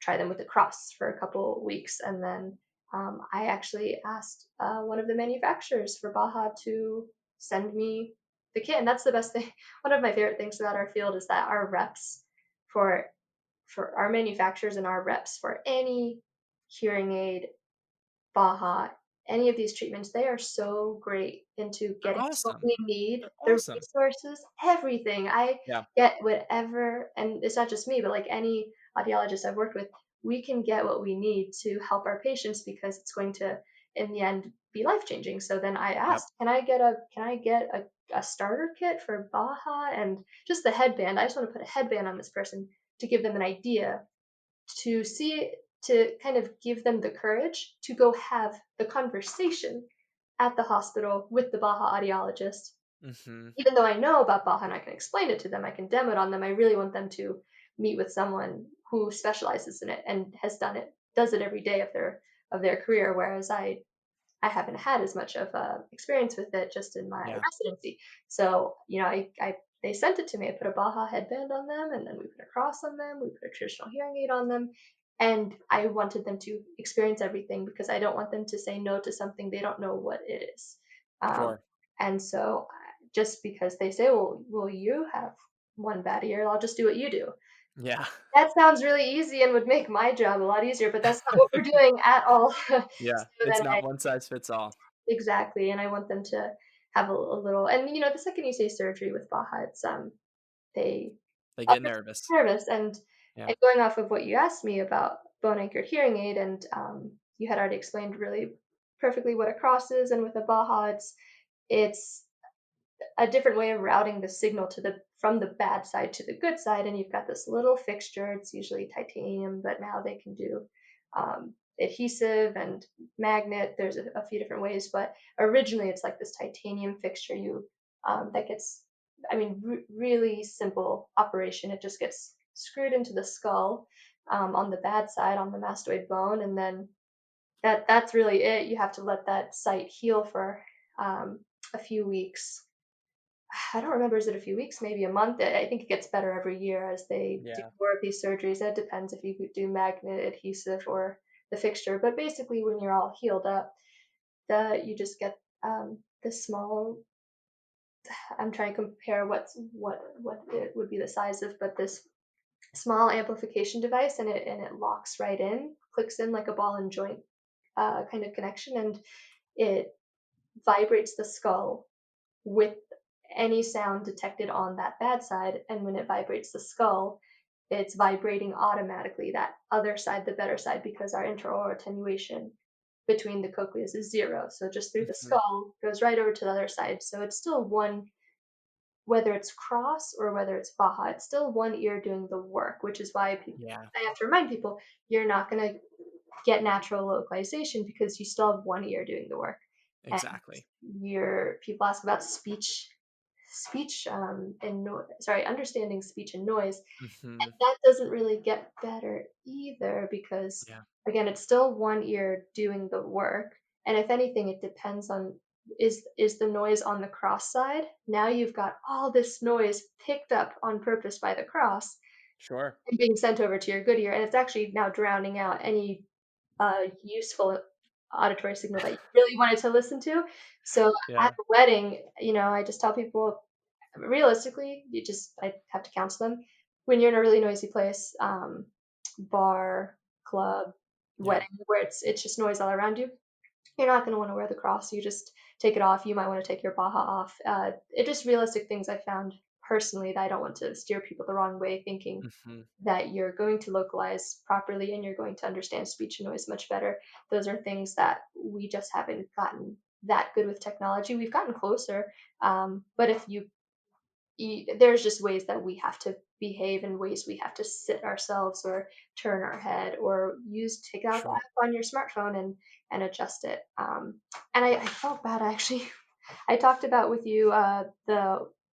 try them with the CRoS for a couple weeks, and then I actually asked one of the manufacturers for Baja to send me the kit, and that's the best thing. One of my favorite things about our field is that our reps for our manufacturers and our reps for any hearing aid, Baja, any of these treatments, they are so great into They're getting what awesome. we need, They're the awesome. resources, everything. I Yeah. get whatever, and it's not just me, but like any audiologist I've worked with, we can get what we need to help our patients because it's going to, in the end, be life changing. So then I Yep. asked, can I get a starter kit for Baja and just the headband? I just want to put a headband on this person to give them an idea, to see, to kind of give them the courage to go have the conversation at the hospital with the Baja audiologist. Mhm. Even though I know about Baja and I can explain it to them, I can demo it on them, I really want them to meet with someone who specializes in it and does it every day of their career, whereas I haven't had as much of experience with it just in my Yeah. residency. So, they sent it to me. I put a Baja headband on them, and then we put a CRoS on them. We put a traditional hearing aid on them, and I wanted them to experience everything because I don't want them to say no to something they don't know what it is. Um, Sure. and so, just because they say, "Well, you have one bad ear, I'll just do what you do." Yeah. That sounds really easy and would make my job a lot easier, but that's not what we're doing at all. Yeah. So It's then not one size fits all. exactly, and I want them to have a little, and, the second you say surgery with Baja, it's, they They a get person nervous. nervous, and Yeah. going off of what you asked me about bone-anchored hearing aid, and, you had already explained really perfectly what a CRoS is, and with a Baja, it's a different way of routing the signal from the bad side to the good side, and you've got this little fixture. It's usually titanium, but now they can do adhesive and magnet. There's a few different ways, but originally it's like this titanium fixture. That gets, I mean, really simple operation. It just gets screwed into the skull, on the bad side, on the mastoid bone, and then that's really it. You have to let that site heal for a few weeks. I don't remember, is it a few weeks, maybe a month? I think it gets better every year as they do Yeah. more of these surgeries. It depends if you do magnet, adhesive, or the fixture. But basically, when you're all healed up, you just get this small. I'm trying to compare what it would be the size of, but this small amplification device, and it locks right in, clicks in like a ball and joint kind of connection, and it vibrates the skull with any sound detected on that bad side. And when it vibrates the skull, it's vibrating automatically that other side, the better side, because our intraoral attenuation between the cochleas is 0. So just through the Mhm. skull goes right over to the other side. So it's still one, whether it's CRoS or whether it's Baja, it's still one ear doing the work, which is why Yeah. I have to remind people, you're not going to get natural localization because you still have one ear doing the work. And Exactly. your people ask about and sorry, understanding speech and noise, and Mhm. that doesn't really get better either because, Yeah. again, it's still one ear doing the work, and if anything, it depends on, is the noise on the cross side. Now you've got all this noise picked up on purpose by the cross Sure. and being sent over to your good ear, and it's actually now drowning out any useful auditory signal that you really wanted to listen to. So at Yeah. a wedding, I just tell people realistically, I have to counsel them when you're in a really noisy place, bar, club, Yeah. wedding, where it's just noise all around you. You're not going to want to wear the cross. You just take it off. You might want to take your baha off. It just realistic things I found personally that I don't want to steer people the wrong way, thinking Hmm. that you're going to localize properly and you're going to understand speech and noise much better. Those are things that we just haven't gotten that good with technology. We've gotten closer, but if there's just ways that we have to behave and ways we have to sit ourselves or turn our head or take out the Sure. app on your smartphone and adjust it. And I felt bad actually. I talked about with you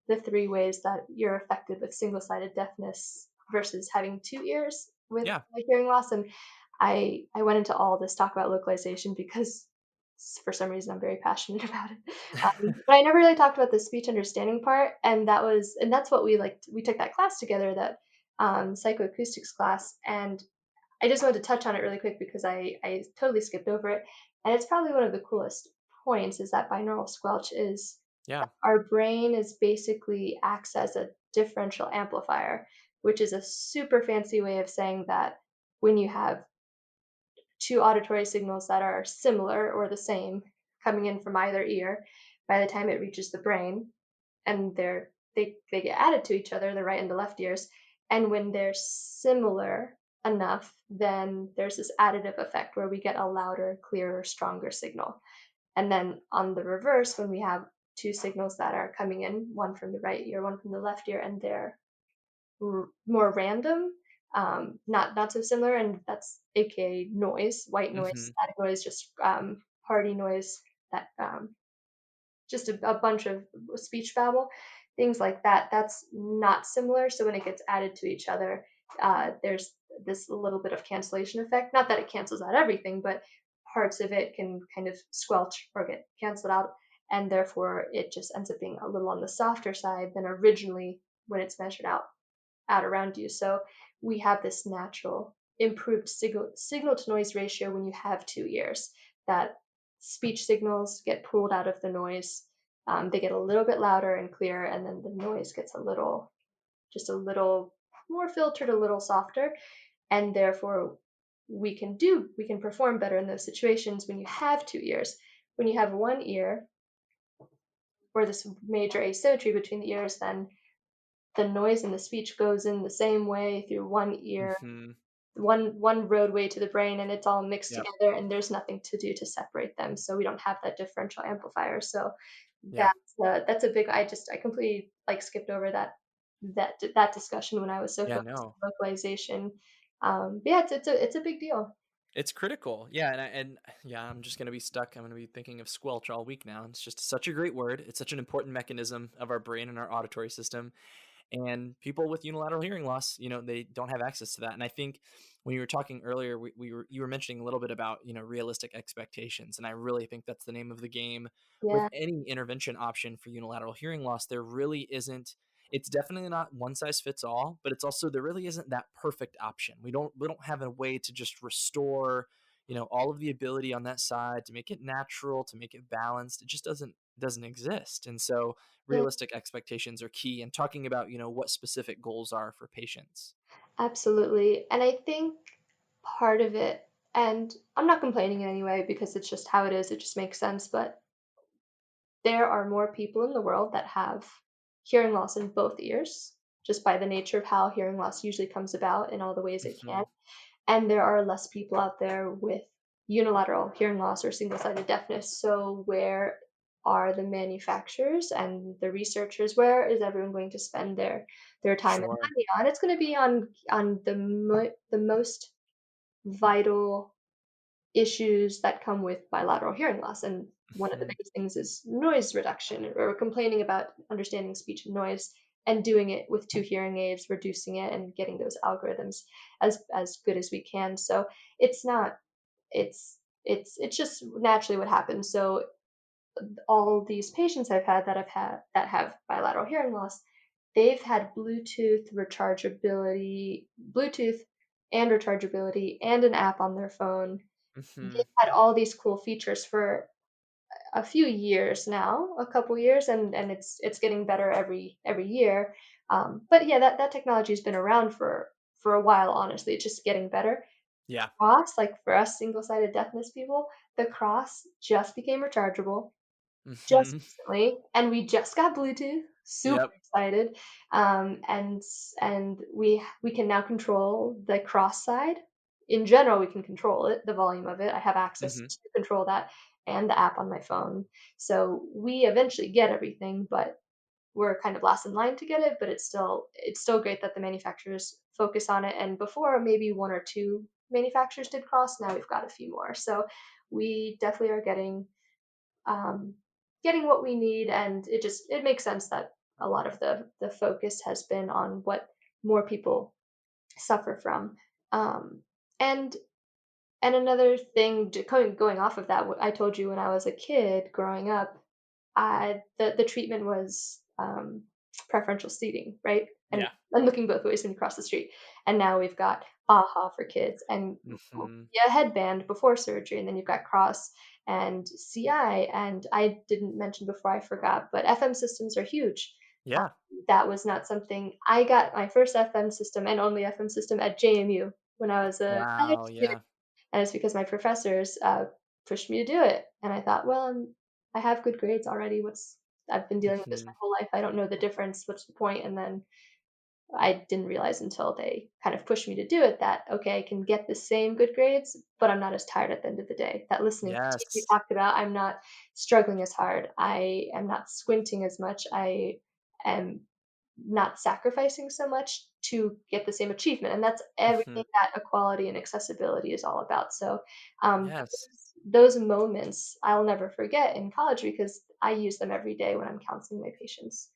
the three ways that you're affected with single-sided deafness versus having two ears with Yeah. hearing loss, and I went into all this talk about localization because for some reason I'm very passionate about it. But I never really talked about the speech understanding part, and that's what we liked. We took that class together, that psychoacoustics class, and I just wanted to touch on it really quick because I totally skipped over it. And it's probably one of the coolest points is that binaural squelch is Yeah. our brain is basically acts as a differential amplifier, which is a super fancy way of saying that when you have two auditory signals that are similar or the same coming in from either ear, by the time it reaches the brain, and they get added to each other, the right and the left ears. And when they're similar enough, then there's this additive effect where we get a louder, clearer, stronger signal. And then on the reverse, when we have two signals that are coming in, one from the right ear, one from the left ear, and they're more random, not so similar, and that's aka noise, white noise, Hmm. static noise, just party noise, that just a bunch of speech babble, things like that. That's not similar. So when it gets added to each other, there's this little bit of cancellation effect. Not that it cancels out everything, but parts of it can kind of squelch or get canceled out. And therefore, it just ends up being a little on the softer side than originally when it's measured out around you. So we have this natural improved signal to noise ratio when you have two ears, that speech signals get pulled out of the noise. They get a little bit louder and clearer, and then the noise gets just a little more filtered, a little softer, and therefore we can perform better in those situations when you have two ears. When you have one ear or this major asymmetry between the ears, then the noise and the speech goes in the same way through one ear, Hmm. one roadway to the brain, and it's all mixed Yep. together, and there's nothing to do to separate them, so we don't have that differential amplifier. So Yeah. that's a big, I completely like skipped over that discussion when I was so Yeah. focused No. on localization. But yeah, it's a big deal. It's critical. Yeah, and yeah, I'm just gonna be stuck. I'm gonna be thinking of squelch all week now. It's just such a great word. It's such an important mechanism of our brain and our auditory system. And people with unilateral hearing loss, they don't have access to that. And I think when you were talking earlier, you were mentioning a little bit about realistic expectations, and I really think that's the name of the game with Yeah. any intervention option for unilateral hearing loss. There really isn't. It's definitely not one size fits all, but it's also there really isn't that perfect option. We don't have a way to just restore all of the ability on that side to make it natural, to make it balanced. It just doesn't exist. And so Yeah, realistic expectations are key, and talking about what specific goals are for patients. absolutely. And I think part of it, and I'm not complaining in any way because it's just how it is, it just makes sense, but there are more people in the world that have hearing loss in both ears, just by the nature of how hearing loss usually comes about in all the ways it can. Hmm. And there are less people out there with unilateral hearing loss or single sided deafness. So, where are the manufacturers and the researchers? Where is everyone going to spend their time and Sure. money on? It's going to be on the most vital issues that come with bilateral hearing loss. And one of the Hmm. biggest things is noise reduction, or complaining about understanding speech and noise and doing it with two hearing aids, reducing it and getting those algorithms as good as we can. So it's not it's just naturally what happens. So all these patients that have bilateral hearing loss, they've had Bluetooth and rechargeability and an app on their phone Hmm. they've had all these cool features for a few years now, a couple years, and it's getting better every year. But yeah, that technology has been around for a while. Honestly, it's just getting better. Yeah. CRoS, like for us single-sided deafness people, the CRoS just became rechargeable just Hmm. recently, and we just got Bluetooth. Super Yep. excited, and we can now control the cross side. In general, we can control it, the volume of it. I have access Hmm. to control that and the app on my phone. So we eventually get everything, but we're kind of last in line to get it. But it's still great that the manufacturers focus on it. And before, maybe one or two manufacturers did CRoS. Now we've got a few more. So we definitely are um, getting what we need, and it makes sense that a lot of the focus has been on what more people suffer from. Um, and and another thing, going off of that, what I told you when I was a kid growing up, the treatment was preferential seating, right? And Yeah. looking both ways when you cross the street. And now we've got AHA for kids and Hmm. yeah, headband before surgery, and then you've got CRoS and CI. And I didn't mention before, I forgot, but FM systems are huge. Uh, Yeah. that was not something I got my first FM system and only FM system at JMU when I was a college Wow. student, Yeah. and it's because my professors pushed me to do it. And I thought, well, I have good grades already. I've been dealing with this my Hmm. whole life. I don't know the difference. What's the point? And then I didn't realize until they kind of pushed me to do it that, okay, I can get the same good grades, but I'm not as tired at the end of the day. That listening fatigue we Yes. talked about, I'm not struggling as hard. I am not squinting as much. I am not sacrificing so much to get the same achievement. And that's Hmm. everything that equality and accessibility is all about. So Yes. those moments I'll never forget in college because I use them every day when I'm counseling my patients.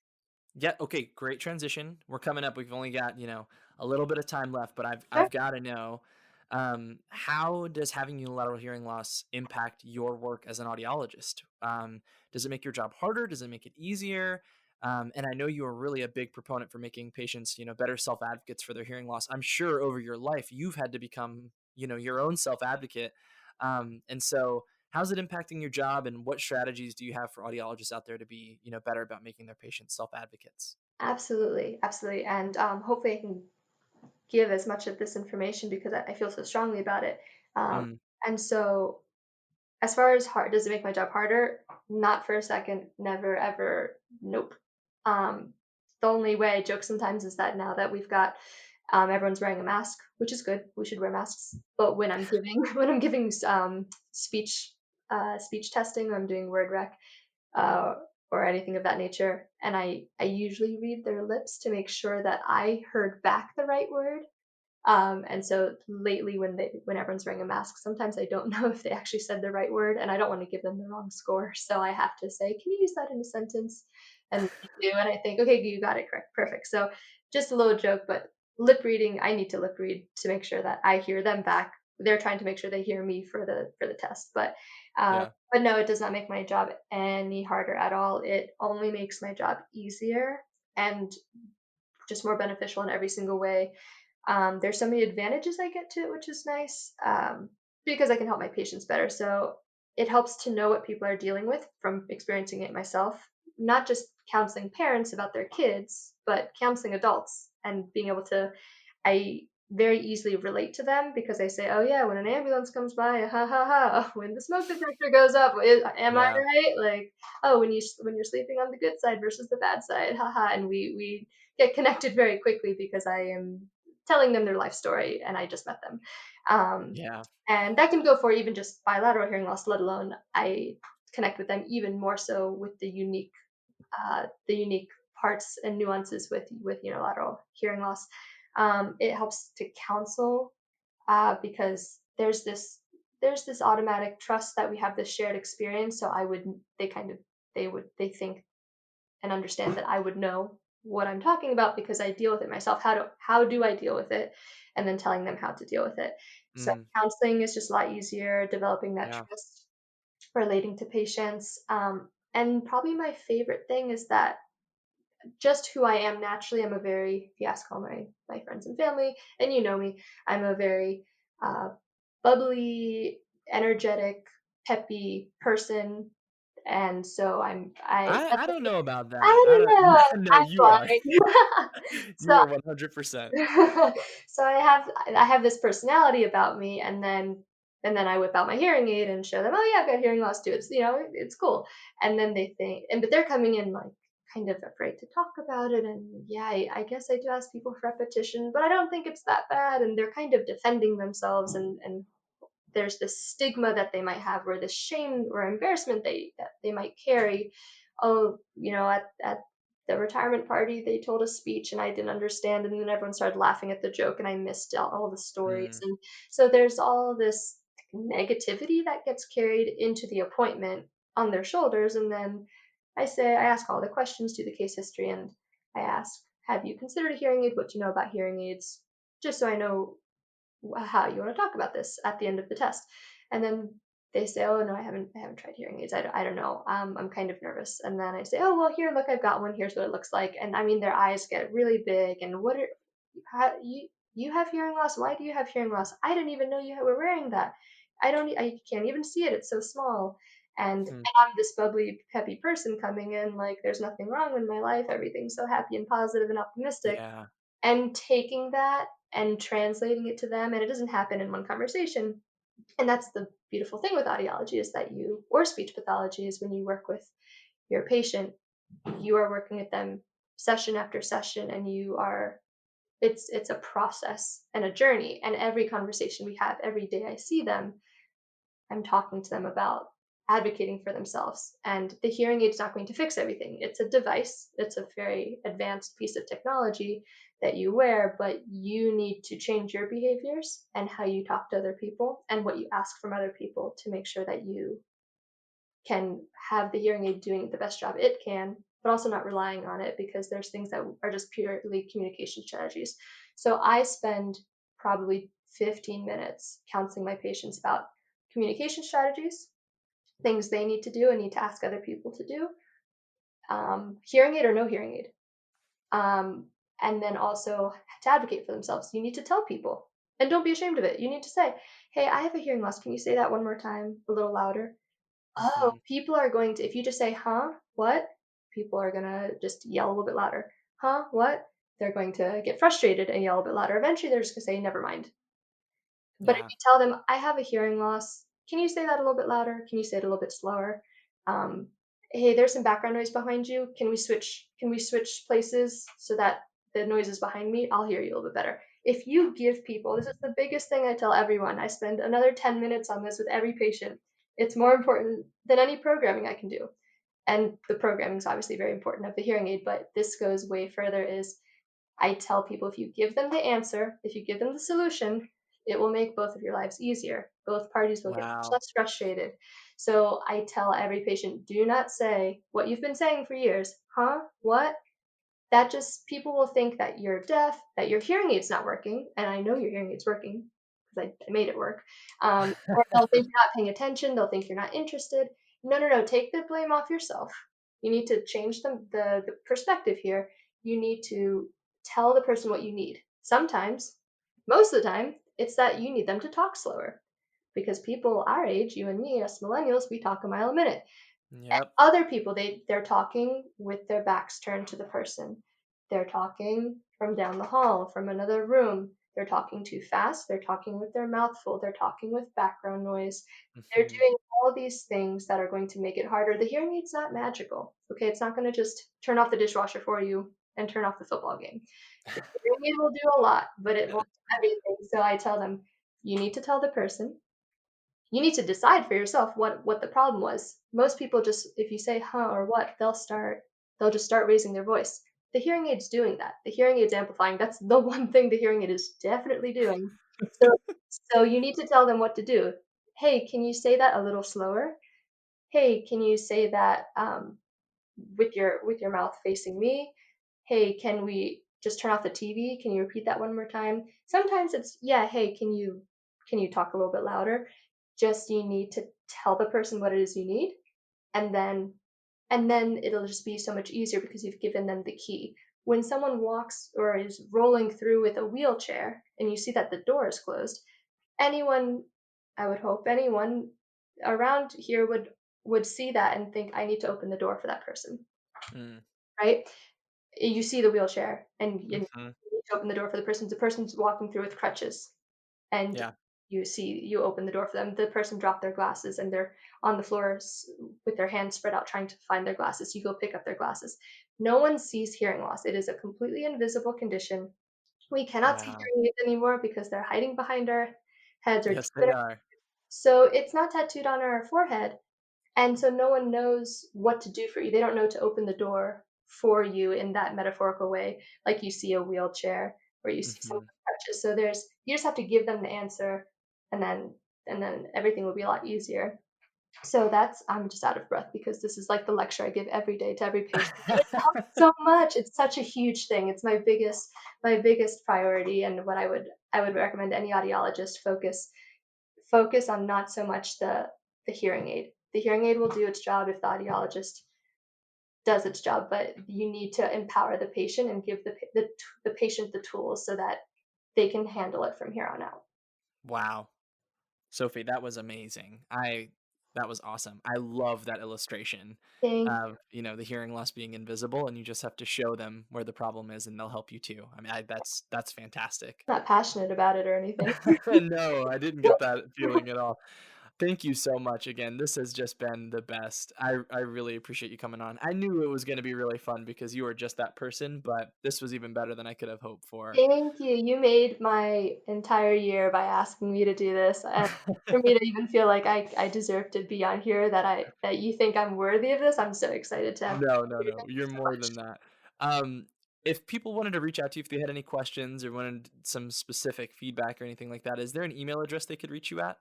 Yeah. Okay. Great transition. We're coming up. We've only got a little bit of time left, but Sure. I've got to know, how does having unilateral hearing loss impact your work as an audiologist? Does it make your job harder? Does it make it easier? And I know you are really a big proponent for making patients, better self advocates for their hearing loss. I'm sure over your life you've had to become, your own self advocate. And so, how's it impacting your job, and what strategies do you have for audiologists out there to be, better about making their patients self advocates? Absolutely, absolutely. And hopefully I can give as much of this information because I feel so strongly about it. Um, Mm, and so, as far as hard, does it make my job harder? Not for a second, never, ever, nope. Um, the only way I joke sometimes is that now that we've got everyone's wearing a mask, which is good, we should wear masks. But when I'm giving when I'm giving speech testing, when I'm doing word rec, uh, or anything of that nature, and I usually read their lips to make sure that I heard back the right word. And so lately, when everyone's wearing a mask, sometimes I don't know if they actually said the right word, and I don't want to give them the wrong score. So I have to say, "Can you use that in a sentence?" And they do, and I think, "Okay, you got it correct, perfect." So just a little joke, but lip reading, I need to lip read to make sure that I hear them back. They're trying to make sure they hear me for the test, yeah. but no, it does not make my job any harder at all. It only makes my job easier and just more beneficial in every single way. There's so many advantages I get to it, which is nice, because I can help my patients better. So it helps to know what people are dealing with from experiencing it myself, not just counseling parents about their kids, but counseling adults and being able to, I very easily relate to them because I say, oh yeah, when an ambulance comes by, ha ha ha, when the smoke detector goes up, am I Yeah. right? Like, oh, when you're sleeping on the good side versus the bad side, haha, and we get connected very quickly because I am telling them their life story and I just met them. Um, Yeah. and that can go for even just bilateral hearing loss, let alone I connect with them even more so with the unique parts and nuances with unilateral hearing loss. It helps to counsel because there's this automatic trust that we have this shared experience. So I would they kind of they think and understand that I would know what I'm talking about because I deal with it myself. How do I deal with it? And then telling them how to deal with it. So Mm, counseling is just a lot easier, developing that yeah. trust, relating to patients. And probably my favorite thing is that just who I am naturally, I'm a very, if you ask all my friends and family, and you know me, I'm a very uh, bubbly, energetic, peppy person, and so I I that's don't know about that. I I don't don't know. no, I'm you are. blind. So You are 100%. so I have this personality about me, and then I whip out my hearing aid and show them, oh yeah, I've got hearing loss too. It's it's cool. And then they think, but they're coming in like kind of afraid to talk about it. And yeah, I guess I do ask people for repetition, but I don't think it's that bad. And they're kind of defending themselves, and there's this stigma that they might have, or this shame or embarrassment that they might carry. Oh, at the retirement party they told a speech and I didn't understand, and then everyone started laughing at the joke and I missed all the stories. Mm, And so there's all this negativity that gets carried into the appointment on their shoulders. And then I ask all the questions, do the case history, and I ask, have you considered a hearing aid? What do you know about hearing aids? Just so I know how you want to talk about this at the end of the test. And then they say, oh no, I haven't tried hearing aids. I don't know. I'm kind of nervous. And then I say, oh well, here, look, I've got one. Here's what it looks like. And I mean, their eyes get really big. And you have hearing loss? Why do you have hearing loss? I didn't even know you were wearing that. I can't even see it. It's so small. And mhm. I'm this bubbly, peppy person coming in like there's nothing wrong in my life. Everything's so happy and positive and optimistic, Yeah. and taking that and translating it to them. And it doesn't happen in one conversation. And that's the beautiful thing with audiology, is that or speech pathology, is when you work with your patient, you are working with them session after session, and it's a process and a journey. And every conversation we have, every day I see them, I'm talking to them about advocating for themselves. And the hearing aid's not going to fix everything. It's a device, it's a very advanced piece of technology that you wear, but you need to change your behaviors and how you talk to other people and what you ask from other people to make sure that you can have the hearing aid doing the best job it can, but also not relying on it, because there's things that are just purely communication strategies. So I spend probably 15 minutes counseling my patients about communication strategies, things they need to do and need to ask other people to do, hearing aid or no hearing aid. Um, and then also to advocate for themselves. You need to tell people, and don't be ashamed of it. You need to say, hey, I have a hearing loss. Can you say that one more time, a little louder? Oh, Mhm. people are going to, if you just say, huh, what? People are going to just yell a little bit louder. Huh, what? They're going to get frustrated and yell a bit louder. Eventually, they're just going to say, never mind. But if Yeah. you tell them, I have a hearing loss, can you say that a little bit louder? Can you say it a little bit slower? Um, hey, there's some background noise behind you. Can we switch places so that the noise is behind me? I'll hear you a little bit better. If you give people, this is the biggest thing I tell everyone. I spend another 10 minutes on this with every patient. It's more important than any programming I can do. And the programming is obviously very important of the hearing aid, but this goes way further. Is I tell people, if you give them the answer, if you give them the solution, it will make both of your lives easier. Both parties will get much Wow. less frustrated. So I tell every patient, do not say what you've been saying for years. Huh? What? That just, people will think that you're deaf, that your hearing aid's not working. And I know your hearing aid's working because I made it work. Or they'll think you're not paying attention. They'll think you're not interested. No, no, no. Take the blame off yourself. You need to change the perspective here. You need to tell the person what you need. Sometimes, most of the time, it's that you need them to talk slower, because people our age, you and me, us millennials, we talk a mile a minute. Yep. Other people, they're talking with their backs turned to the person. They're talking from down the hall, from another room. They're talking too fast. They're talking with their mouth full. They're talking with background noise. They're Mhm. doing all these things that are going to make it harder. The hearing aid's not magical. Okay, it's not going to just turn off the dishwasher for you and turn off the football game. The hearing aid will do a lot, but it won't do everything. So I tell them, you need to tell the person, you need to decide for yourself what the problem was. Most people, just if you say huh or what, they'll just start raising their voice. The hearing aid's doing that. The hearing aid's amplifying. That's the one thing the hearing aid is definitely doing. So so you need to tell them what to do. Hey, can you say that a little slower? Hey, can you say that with your mouth facing me? Hey, can we just turn off the TV? Can you repeat that one more time? Sometimes it's, yeah, hey, can you talk a little bit louder? Just, you need to tell the person what it is you need, and then it'll just be so much easier because you've given them the key. When someone walks or is rolling through with a wheelchair and you see that the door is closed, anyone I would hope anyone around here would see that and think, I need to open the door for that person, Mm, right? You see the wheelchair and you mhm. need to open the door for the person's walking through with crutches, and Yeah. you open the door for them. The person dropped their glasses and they're on the floor with their hands spread out trying to find their glasses. You go pick up their glasses. No one sees hearing loss. It is a completely invisible condition. We cannot see Wow. hearing aids anymore because they're hiding behind our heads or deep Yes, in they our, are. so it's not tattooed on our forehead, and so no one knows what to do for you. They don't know to open the door for you in that metaphorical way, like you see a wheelchair or you see someone Mhm. with crutches. So you just have to give them the answer, and then everything will be a lot easier. So I'm just out of breath because this is like the lecture I give every day to every patient. But it helps so much. It's such a huge thing. It's my biggest priority, and what I would recommend any audiologist focus on not so much the hearing aid. The hearing aid will do its job if the audiologist does its job, but you need to empower the patient and give the patient the tools so that they can handle it from here on out. Wow. Sophie, that was amazing. That was awesome. I love that illustration Thank of, the hearing loss being invisible and you just have to show them where the problem is and they'll help you too. I mean, that's fantastic. Not passionate about it or anything. No, I didn't get that feeling at all. Thank you so much again. This has just been the best. I really appreciate you coming on. I knew it was going to be really fun because you are just that person, but this was even better than I could have hoped for. Thank you. You made my entire year by asking me to do this, and for me to even feel like I deserve to be on here, that you think I'm worthy of this, I'm so excited to have. No, no, no. Thank you You're so more than much. that. Um, if people wanted to reach out to you, if they had any questions or wanted some specific feedback or anything like that, is there an email address they could reach you at?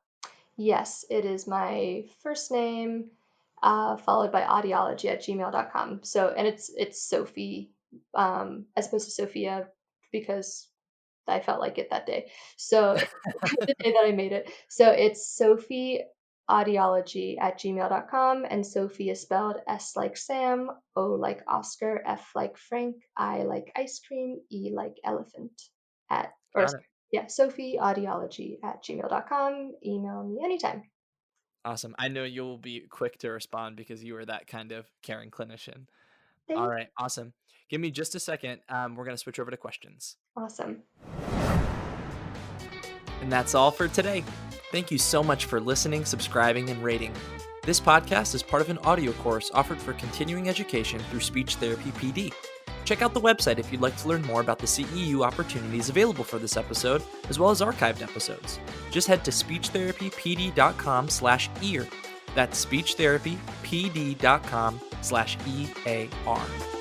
Yes, it is my first name, followed by audiology@gmail.com. So, and it's Sophie, as opposed to Sophia, because I felt like it that day. So the day that I made it. So it's Sophie audiology@gmail.com, and Sophie is spelled S like Sam, O like Oscar, F like Frank, I like ice cream, E like elephant or Got it. sorry, yeah, Sophie audiology@gmail.com. Email me anytime. Awesome. I know you'll be quick to respond because you are that kind of caring clinician. All Thank right, awesome. Give me just a second. We're going to switch over to questions. Awesome. And that's all for today. Thank you so much for listening, subscribing, and rating. This podcast is part of an audio course offered for continuing education through Speech Therapy PD. Check out the website if you'd like to learn more about the CEU opportunities available for this episode, as well as archived episodes. Just head to speechtherapypd.com/ear. That's speechtherapypd.com/EAR.